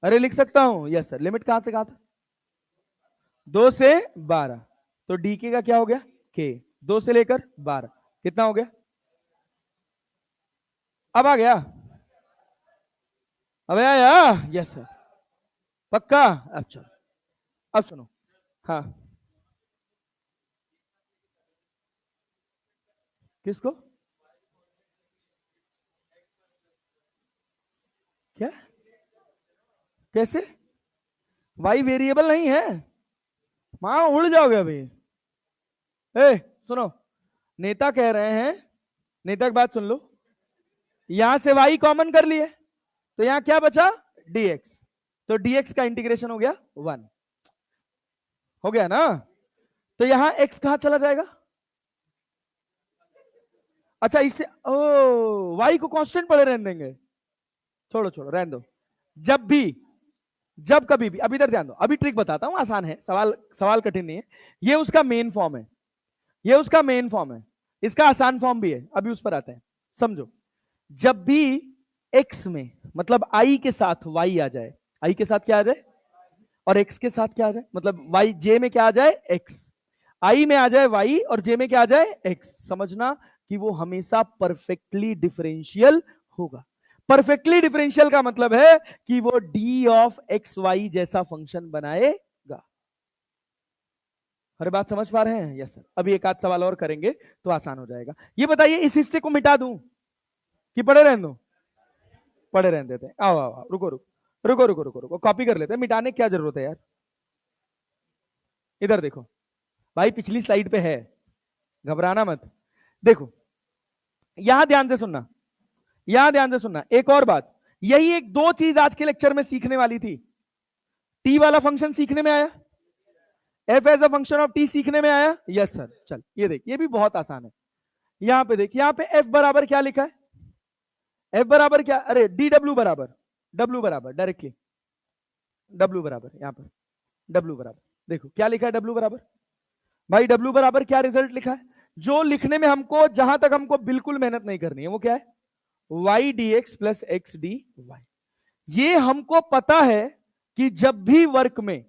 अरे लिख सकता हूं। Yes sir. लिमिट कहां से कहां था? 2 से 12, तो डी के का क्या हो गया? के। 2 से लेकर 12 कितना हो गया? अब आ गया? अब आया? Yes sir. पक्का? अब चलो, अब सुनो। हाँ, किसको? क्या? कैसे? वाई वेरिएबल नहीं है, वहां उड़ जाओगे अभी। ए सुनो, नेता कह रहे हैं, नेता की बात सुन लो, यहां से वाई कॉमन कर लिए तो यहां क्या बचा? डीएक्स। तो डीएक्स का इंटीग्रेशन हो गया 1, हो गया ना? तो यहां एक्स कहां चला जाएगा? अच्छा इससे ओ वाई को कांस्टेंट पड़े रहने देंगे? छोड़ो छोड़ो रहने दो। जब भी जब कभी भी, अभी इधर ध्यान दो, अभी ट्रिक बताता हूं, आसान है, सवाल सवाल कठिन नहीं है। ये उसका मेन फॉर्म है, ये उसका मेन फॉर्म है, इसका आसान फॉर्म भी है, अभी उस पर आते हैं। समझो, जब भी x में मतलब i के साथ y आ जाए, i के साथ क्या आ जाए और x के साथ क्या आ जाए, मतलब y j में क्या आ जाए x, i में आ जाए y और j में क्या आ जाए x, समझना कि वो हमेशा परफेक्टली डिफरेंशियल होगा। परफेक्टली डिफरेंशियल का मतलब है कि वो d ऑफ एक्स वाई जैसा फंक्शन बनाएगा। हर बात समझ पा रहे हैं? Yes sir. अभी एक आध सवाल और करेंगे तो आसान हो जाएगा। ये बताइए, इस हिस्से को मिटा दूं कि पढ़े रहने दो? पढ़े रहने देते हैं। आओ आओ आओ, रुको रुको रुको रुको रुको रुको, कॉपी कर लेते हैं, मिटाने की क्या जरूरत है यार। इधर देखो भाई, पिछली स्लाइड पे है, घबराना मत। देखो, यहां ध्यान से सुनना, यहां ध्यान से सुनना। एक और बात, यही एक दो चीज आज के लेक्चर में सीखने वाली थी। टी वाला फंक्शन सीखने में आया, F as a function of T सीखने में आया। Yes sir. चल ये देख, ये भी बहुत आसान है। यहां पे देख, यहां पे एफ बराबर क्या लिखा है, एफ बराबर क्या, अरे डी डब्ल्यू बराबर, डब्ल्यू बराबर डायरेक्टली, डब्ल्यू बराबर यहां पर, डब्ल्यू बराबर, देखो क्या लिखा है डब्ल्यू बराबर। भाई डब्ल्यू बराबर क्या रिजल्ट लिखा है, जो लिखने में हमको, जहां तक हमको बिल्कुल मेहनत नहीं करनी है, वो क्या है, Y D X plus X D Y. ये हमको पता है कि जब भी वर्क में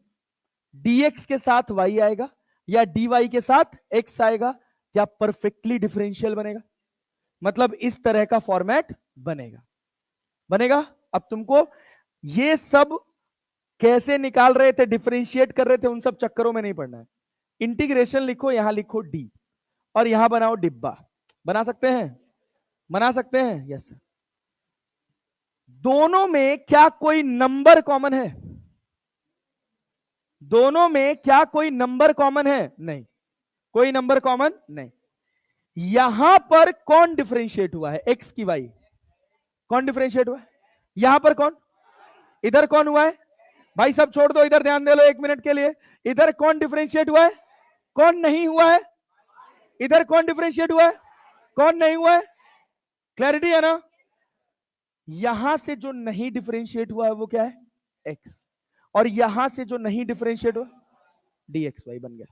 dx के साथ y आएगा या dy के साथ x आएगा, क्या परफेक्टली डिफरेंशियल बनेगा, मतलब इस तरह का फॉर्मेट बनेगा, बनेगा। अब तुमको ये सब कैसे निकाल रहे थे, डिफरेंशिएट कर रहे थे, उन सब चक्करों में नहीं पड़ना है। इंटीग्रेशन लिखो, यहां लिखो d और यहां बनाओ डिब्बा। बना सकते हैं, बना सकते हैं? Yes sir. दोनों में क्या कोई नंबर कॉमन है, दोनों में क्या कोई नंबर कॉमन है? नहीं, कोई नंबर कॉमन नहीं। यहां पर कौन डिफरेंशिएट हुआ है, एक्स की वाई, कौन डिफरेंशिएट हुआ है, यहां पर कौन, इधर कौन हुआ है, भाई सब छोड़ दो, इधर ध्यान दे लो एक मिनट के लिए। इधर कौन डिफरेंशिएट हुआ है, कौन नहीं हुआ है, इधर कौन डिफरेंशिएट हुआ है, कौन नहीं हुआ है, क्लैरिटी है ना। यहां से जो नहीं डिफरेंशिएट हुआ है वो क्या है, एक्स, और यहां से जो नहीं डिफरेंशिएट हुआ डी एक्स वाई बन गया।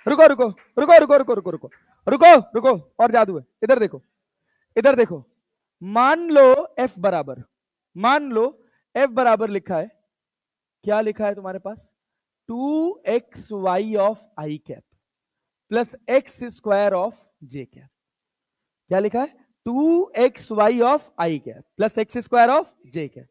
रुको रुको रुको रुको रुको रुको रुको रुको रुको, और जादू है, इधर देखो, इधर देखो। मान लो f बराबर, मान लो f बराबर लिखा है, क्या लिखा है तुम्हारे पास, 2xy of I cap plus x square of J cap. क्या लिखा है, 2xy of I cap plus x square of J cap.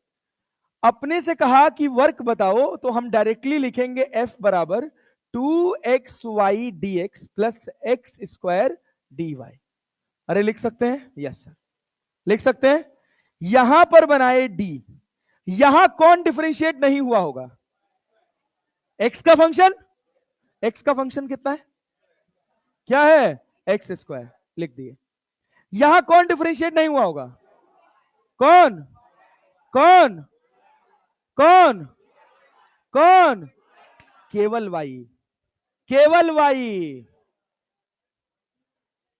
अपने से कहा कि वर्क बताओ, तो हम डायरेक्टली लिखेंगे f बराबर 2xy dx plus x square dy। अरे लिख सकते हैं? यस सर, लिख सकते हैं। यहां पर बनाए d, यहां कौन डिफरेंशिएट नहीं हुआ होगा, x का फंक्शन, x का फंक्शन कितना है, क्या है, एक्स स्क्वायर, लिख दिए। यहां कौन डिफरेंशिएट नहीं हुआ होगा, कौन, कौन, कौन, कौन, केवल y, केवल y।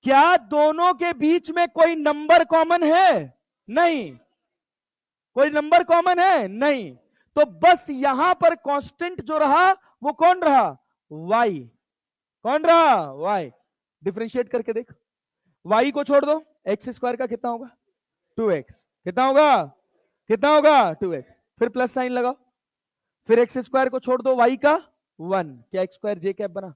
क्या दोनों के बीच में कोई नंबर कॉमन है, नहीं, कोई नंबर कॉमन है नहीं। तो बस यहां पर कांस्टेंट जो रहा वो कौन रहा, y, कौन रहा, y। डिफरेंशिएट करके देख, y को छोड़ दो, एक्स स्क्वायर का कितना होगा, 2x, कितना होगा, कितना होगा 2x, फिर प्लस साइन लगाओ, फिर एक्स स्क्वायर को छोड़ दो, y का 1, क्या एक्स स्क्वायर जे कैप बना,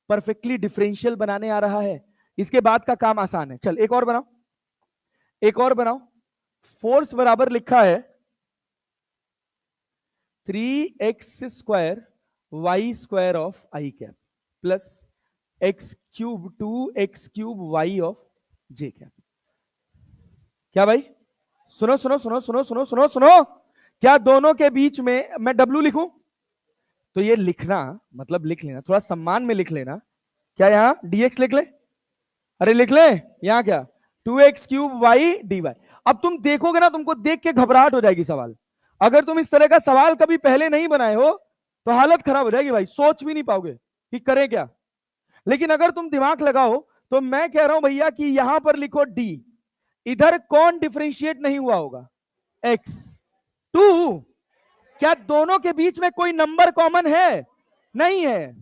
परफेक्टली डिफरेंशियल बनाने आ रहा है। इसके बाद का काम आसान है। चल एक और बनाओ, एक और बनाओ। फोर्स बराबर लिखा है 3x square Y square of I cap plus X cube 2x cube Y of J cap. क्या भाई, सुनो सुनो सुनो सुनो सुनो सुनो सुनो, क्या दोनों के बीच में मैं W लिखूं, तो ये लिखना मतलब लिख लेना, थोड़ा सम्मान में लिख लेना। क्या यहां dx लिख ले, अरे लिख ले, यहां क्या 2x cube Y D Y. अब तुम देखोगे ना, तुमको देख के घबराहट हो जाएगी सवाल। अगर तुम इस तरह का सवाल कभी पहले नहीं बनाए हो तो हालत खराब हो जाएगी भाई, सोच भी नहीं पाओगे कि करें क्या। लेकिन अगर तुम दिमाग लगाओ तो मैं कह रहा हूं भैया कि यहां पर लिखो d, इधर कौन डिफरेंशिएट नहीं हुआ होगा? x 2। क्या दोनों के बीच में कोई नंबर कॉमन है? नहीं है,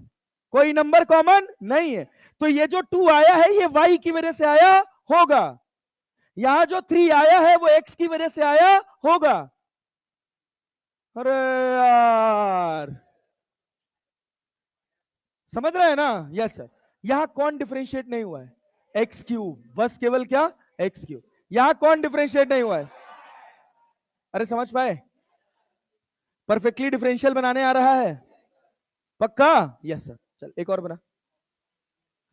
कोई नंबर कॉमन नहीं है। तो ये जो 2 आया है ये y की वजह से आया होगा, यहां जो 3 आया है वो x की वजह से आया होगा। अरे यार, समझ रहे हैं ना? Yes sir. यहां कौन डिफरेंशिएट नहीं हुआ है? एक्स क्यूब, बस केवल क्या? X cube. यहां कौन डिफरेंशिएट नहीं हुआ है? अरे समझ पाए? परफेक्टली डिफरेंशियल बनाने आ रहा है? पक्का? Yes sir. चल एक और बना।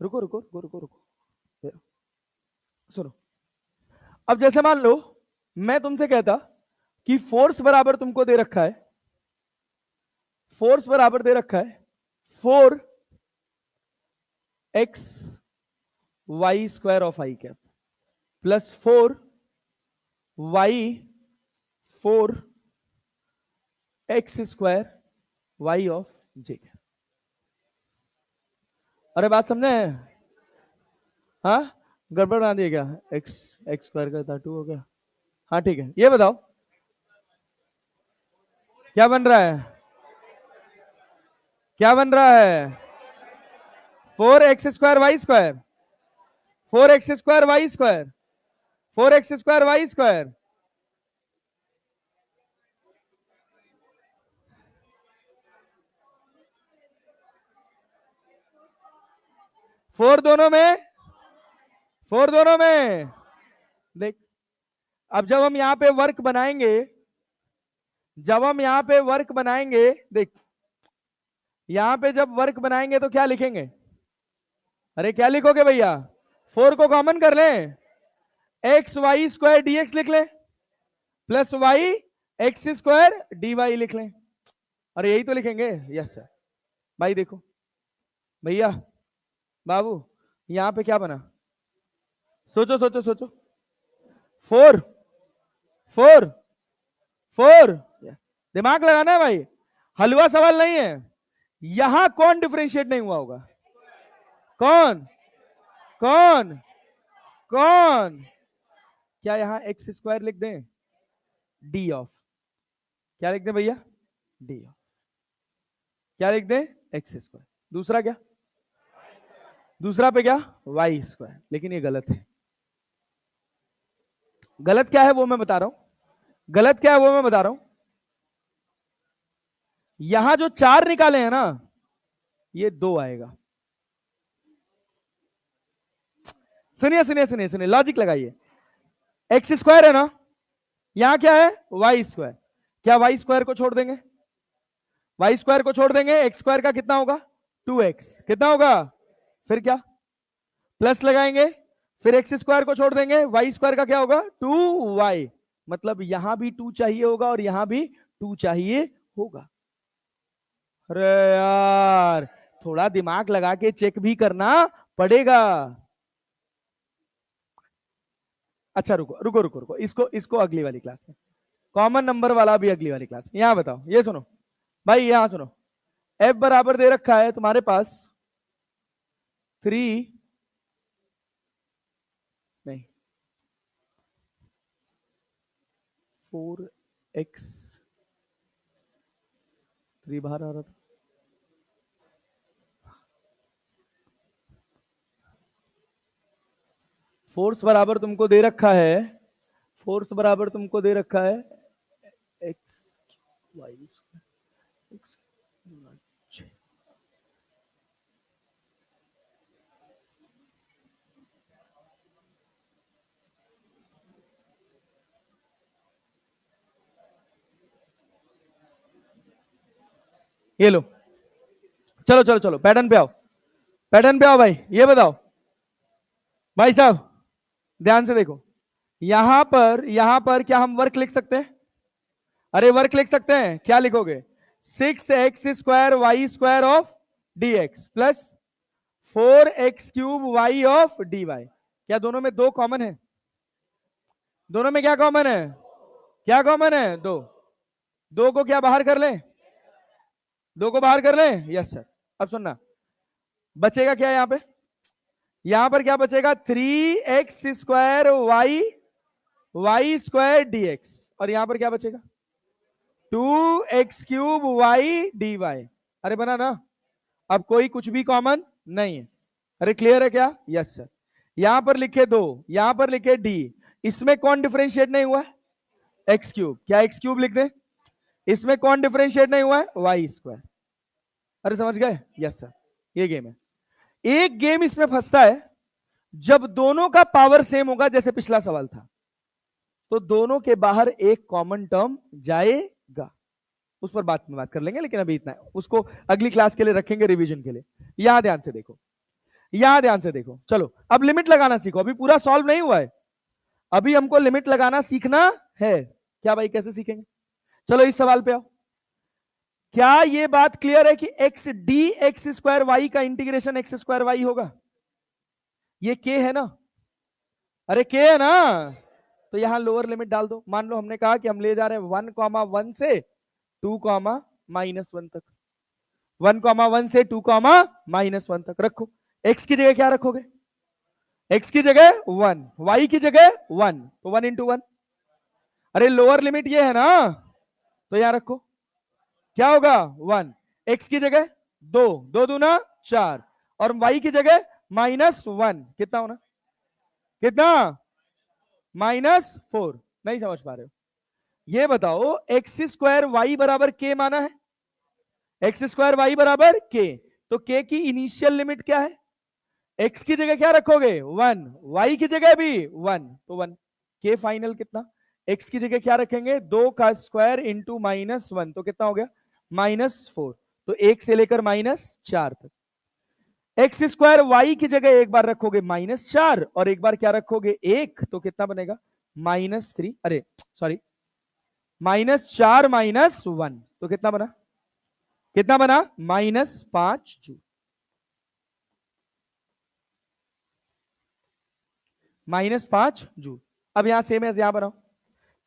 रुको रुको रुको रुको रुको, सुनो। अब जैसे मान लो मैं तुमसे कहता कि फोर्स बराबर तुमको दे रखा है, फोर्स बराबर दे रखा है 4x y square of I cap plus 4 x square y of J cap. अरे बात समझे? हाँ, गड़बड़ बना दिया क्या? x स्क्वायर का था 2 हो गया। हाँ ठीक है, ये बताओ क्या बन रहा है? क्या बन रहा है? 4x square Y square, 4x square Y square, 4x square Y square. Four दोनों में देख। अब जब हम यहां पे वर्क बनाएंगे, जब हम यहां पे वर्क बनाएंगे, देख यहां पे जब वर्क बनाएंगे तो क्या लिखेंगे? अरे क्या लिखोगे भैया? 4 को कॉमन कर लें, X Y square D X लिख लें plus Y X square D Y लिख लें। अरे यही तो लिखेंगे। Yes sir. भाई देखो भैया, बाबू यहां पे क्या बना? सोचो सोचो सोचो। 4 4 4, दिमाग लगाना है भाई, हलवा सवाल नहीं है। यहां कौन डिफरेंशिएट नहीं हुआ होगा? कौन कौन कौन? क्या यहां एक्स स्क्वायर लिख दें? डी ऑफ, क्या लिख दें भैया? D of. क्या लिख दें? X square. दूसरा क्या? दूसरा पे क्या? Y square. लेकिन ये गलत है। गलत क्या है वो मैं बता रहा हूं, गलत क्या है वो मैं बता रहा हूं। यहां जो 4 निकाले हैं ना, ये 2 आएगा। सुनिए सुनिए सुनिए सुनिए, लॉजिक लगाइए। एक्स स्क्वायर है ना, यहां क्या है? Y square. क्या वाई स्क्वायर को छोड़ देंगे? वाई स्क्वायर को छोड़ देंगे, एक्स स्क्वायर का कितना होगा? 2x। कितना होगा? फिर क्या? प्लस लगाएंगे, फिर एक्स स्क्वायर को छोड़ देंगे, वाई स्क्वायर का क्या होगा? 2y। मतलब यहां भी 2 चाहिए होगा और यहां भी 2 चाहिए होगा। अरे यार, थोड़ा दिमाग लगा के चेक भी करना पड़ेगा। अच्छा रुको रुको रुको रुको, इसको इसको अगली वाली क्लास में, कॉमन नंबर वाला भी अगली वाली क्लास में। यहां बताओ, ये सुनो भाई, यहां सुनो। f बराबर दे रखा है तुम्हारे पास 3 नहीं 4x, 3 बाहर आ रहा था। फोर्स बराबर तुमको दे रखा है, फोर्स बराबर तुमको दे रखा है एक्स वाई एक्स। ये लो, चलो चलो चलो पैटर्न पे आओ, पैटर्न पे आओ भाई। ये बताओ भाई साहब, ध्यान से देखो, यहां पर क्या हम वर्क लिख सकते हैं? अरे वर्क लिख सकते हैं। क्या लिखोगे? 6x square Y square of D X plus 4x cube Y of D Y. क्या दोनों में 2 कॉमन है? दोनों में क्या कॉमन है? क्या कॉमन है? 2। 2 को क्या बाहर कर ले? 2 को बाहर कर ले। Yes sir. अब सुनना, बचेगा क्या यहां पे? यहां पर क्या बचेगा? 3x square Y Y square DX, और यहां पर क्या बचेगा 2x³ वाई dy। अरे बना ना, अब कोई कुछ भी कॉमन नहीं है। अरे क्लियर है क्या? Yes sir. यहां पर लिखे 2, यहां पर लिखे d, इसमें कौन डिफरेंशिएट नहीं हुआ है? x³। क्या x³ लिख दे? इसमें कौन डिफरेंशिएट नहीं हुआ है? Y square. अरे समझ गए? Yes sir. ये गेम है। एक गेम इसमें फंसता है जब दोनों का पावर सेम होगा, जैसे पिछला सवाल था, तो दोनों के बाहर एक कॉमन टर्म जाएगा। उस पर बात में बात कर लेंगे, लेकिन अभी इतना है, उसको अगली क्लास के लिए रखेंगे, रिवीजन के लिए। यहां ध्यान से देखो, यहां ध्यान से देखो। चलो अब लिमिट लगाना सीखो, अभी पूरा सॉल्व नहीं हुआ है, अभी हमको लिमिट लगाना सीखना है। क्या भाई, कैसे सीखेंगे? चलो इस सवाल पे आओ। क्या ये बात क्लियर है कि X D X square Y का इंटीग्रेशन एक्स स्क्वायर वाई होगा? ये के है ना? अरे के है ना, तो यहां लोअर लिमिट डाल दो। मान लो हमने कहा कि हम ले जा रहे हैं 1,1 से 2,-1 तक, 1,1 से 2,-1 तक रखो। एक्स की जगह क्या रखोगे? एक्स की जगह 1, वाई की जगह 1, तो 1 × 1। अरे लोअर लिमिट ये है ना, तो यहां रखो, क्या होगा 1। एक्स की जगह 2, 2 दूना 4, और वाई की जगह -1, कितना होना? कितना? -4। नहीं समझ पा रहे हो? ये बताओ, एक्स स्क्वायर वाई बराबर के माना है, एक्स स्क्वायर वाई बराबर के, तो के की इनिशियल लिमिट क्या है? एक्स की जगह क्या रखोगे? 1, वाई की जगह भी 1, तो 1। के फाइनल कितना? एक्स की जगह क्या रखेंगे? 2 का स्क्वायर इंटू -1, तो कितना हो गया? -4। तो 1 से लेकर -4 तक। एक्स स्क्वायर वाई की जगह एक बार रखोगे -4, और एक बार क्या रखोगे? 1, तो कितना बनेगा? -3, अरे सॉरी, -4 -1, तो कितना बना? कितना बना? -5 जूल। -5 जूल। अब यहां सेम एज यहां बनाओ।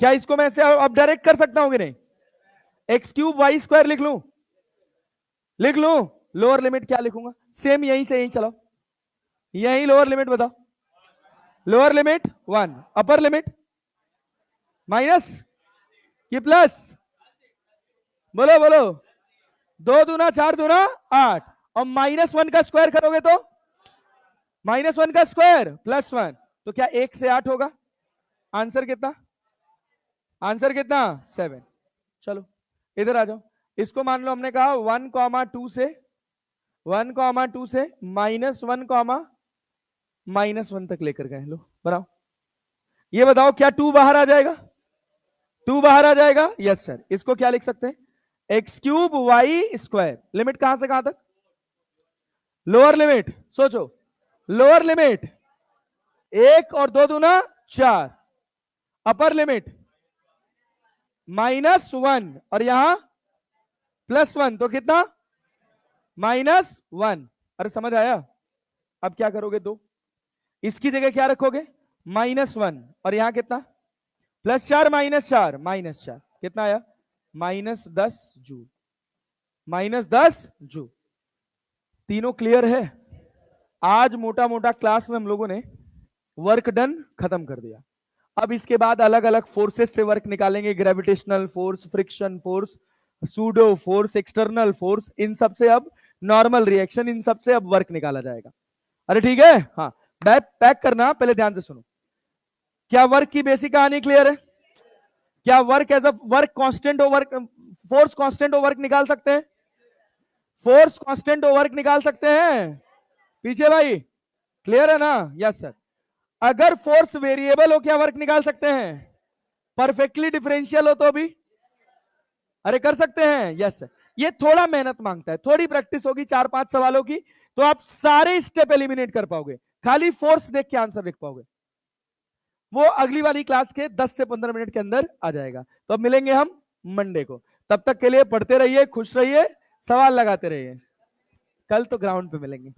क्या इसको मैं ऐसे अब डायरेक्ट कर सकता हूं कि नहीं? x³ वाई स्क्वायर लिख लूं? लिख लूं? लोअर लिमिट क्या लिखूंगा? सेम यहीं से यहीं चलाओ, यहीं लोअर लिमिट बताओ। Lower limit 1, upper limit minus कि प्लस? बोलो बोलो। 2 दूना 4 दूना 8, और -1 का स्क्वायर करोगे तो -1 का स्क्वायर +1, तो क्या 1 से 8 होगा? आंसर कितना? आंसर कितना? 7। चलो इधर आ जाओ। इसको मान लो हमने कहा 1,2 से -1 तक लेकर गए। लो बनाओ, ये बताओ क्या 2 बाहर आ जाएगा? 2 बाहर आ जाएगा? Yes sir. इसको क्या लिख सकते हैं? x³ Y square. लिमिट कहां से कहां तक? लोअर लिमिट सोचो, लोअर लिमिट 1 और 2 दूना 4, अपर लिमिट -1 और यहां +1, तो कितना? -1। अरे समझ आया? अब क्या करोगे? 2, इसकी जगह क्या रखोगे? -1, और यहां कितना? +4 -4 -4, कितना आया? -10 जूल। -10 जूल। तीनों क्लियर है? आज मोटा मोटा क्लास में हम लोगों ने वर्क डन खत्म कर दिया। अब इसके बाद अलग अलग फोर्सेस से वर्क निकालेंगे, gravitational force, friction force, pseudo force, external force, इन सब से अब नॉर्मल रिएक्शन, इन सब से अब वर्क निकाला जाएगा। अरे ठीक है? हाँ, पैक करना, पहले ध्यान से सुनो। क्या वर्क की बेसिक कहानी क्लियर है? क्या work as a work constant हो, वर्क फोर्स कांस्टेंट हो वर्क निकाल सकते हैं? फोर्स कांस्टेंट हो वर्क निकाल सकते हैं? पीछे भाई क्लियर है ना? Yes sir. अगर फोर्स वेरिएबल हो क्या वर्क निकाल सकते हैं? परफेक्टली डिफरेंशियल हो तो भी अरे कर सकते हैं। Yes sir. ये थोड़ा मेहनत मांगता है, थोड़ी प्रैक्टिस होगी 4-5 सवालों की, तो आप सारे स्टेप एलिमिनेट कर पाओगे, खाली फोर्स देख के आंसर लिख पाओगे। वो अगली वाली क्लास के 10 से 15 मिनट के अंदर आ जाएगा। तो अब मिलेंगे हम मंडे को, तब तक के लिए पढ़ते रहिए, खुश रहिए, सवाल लगाते रहिए। कल तो ग्राउंड पे मिलेंगे।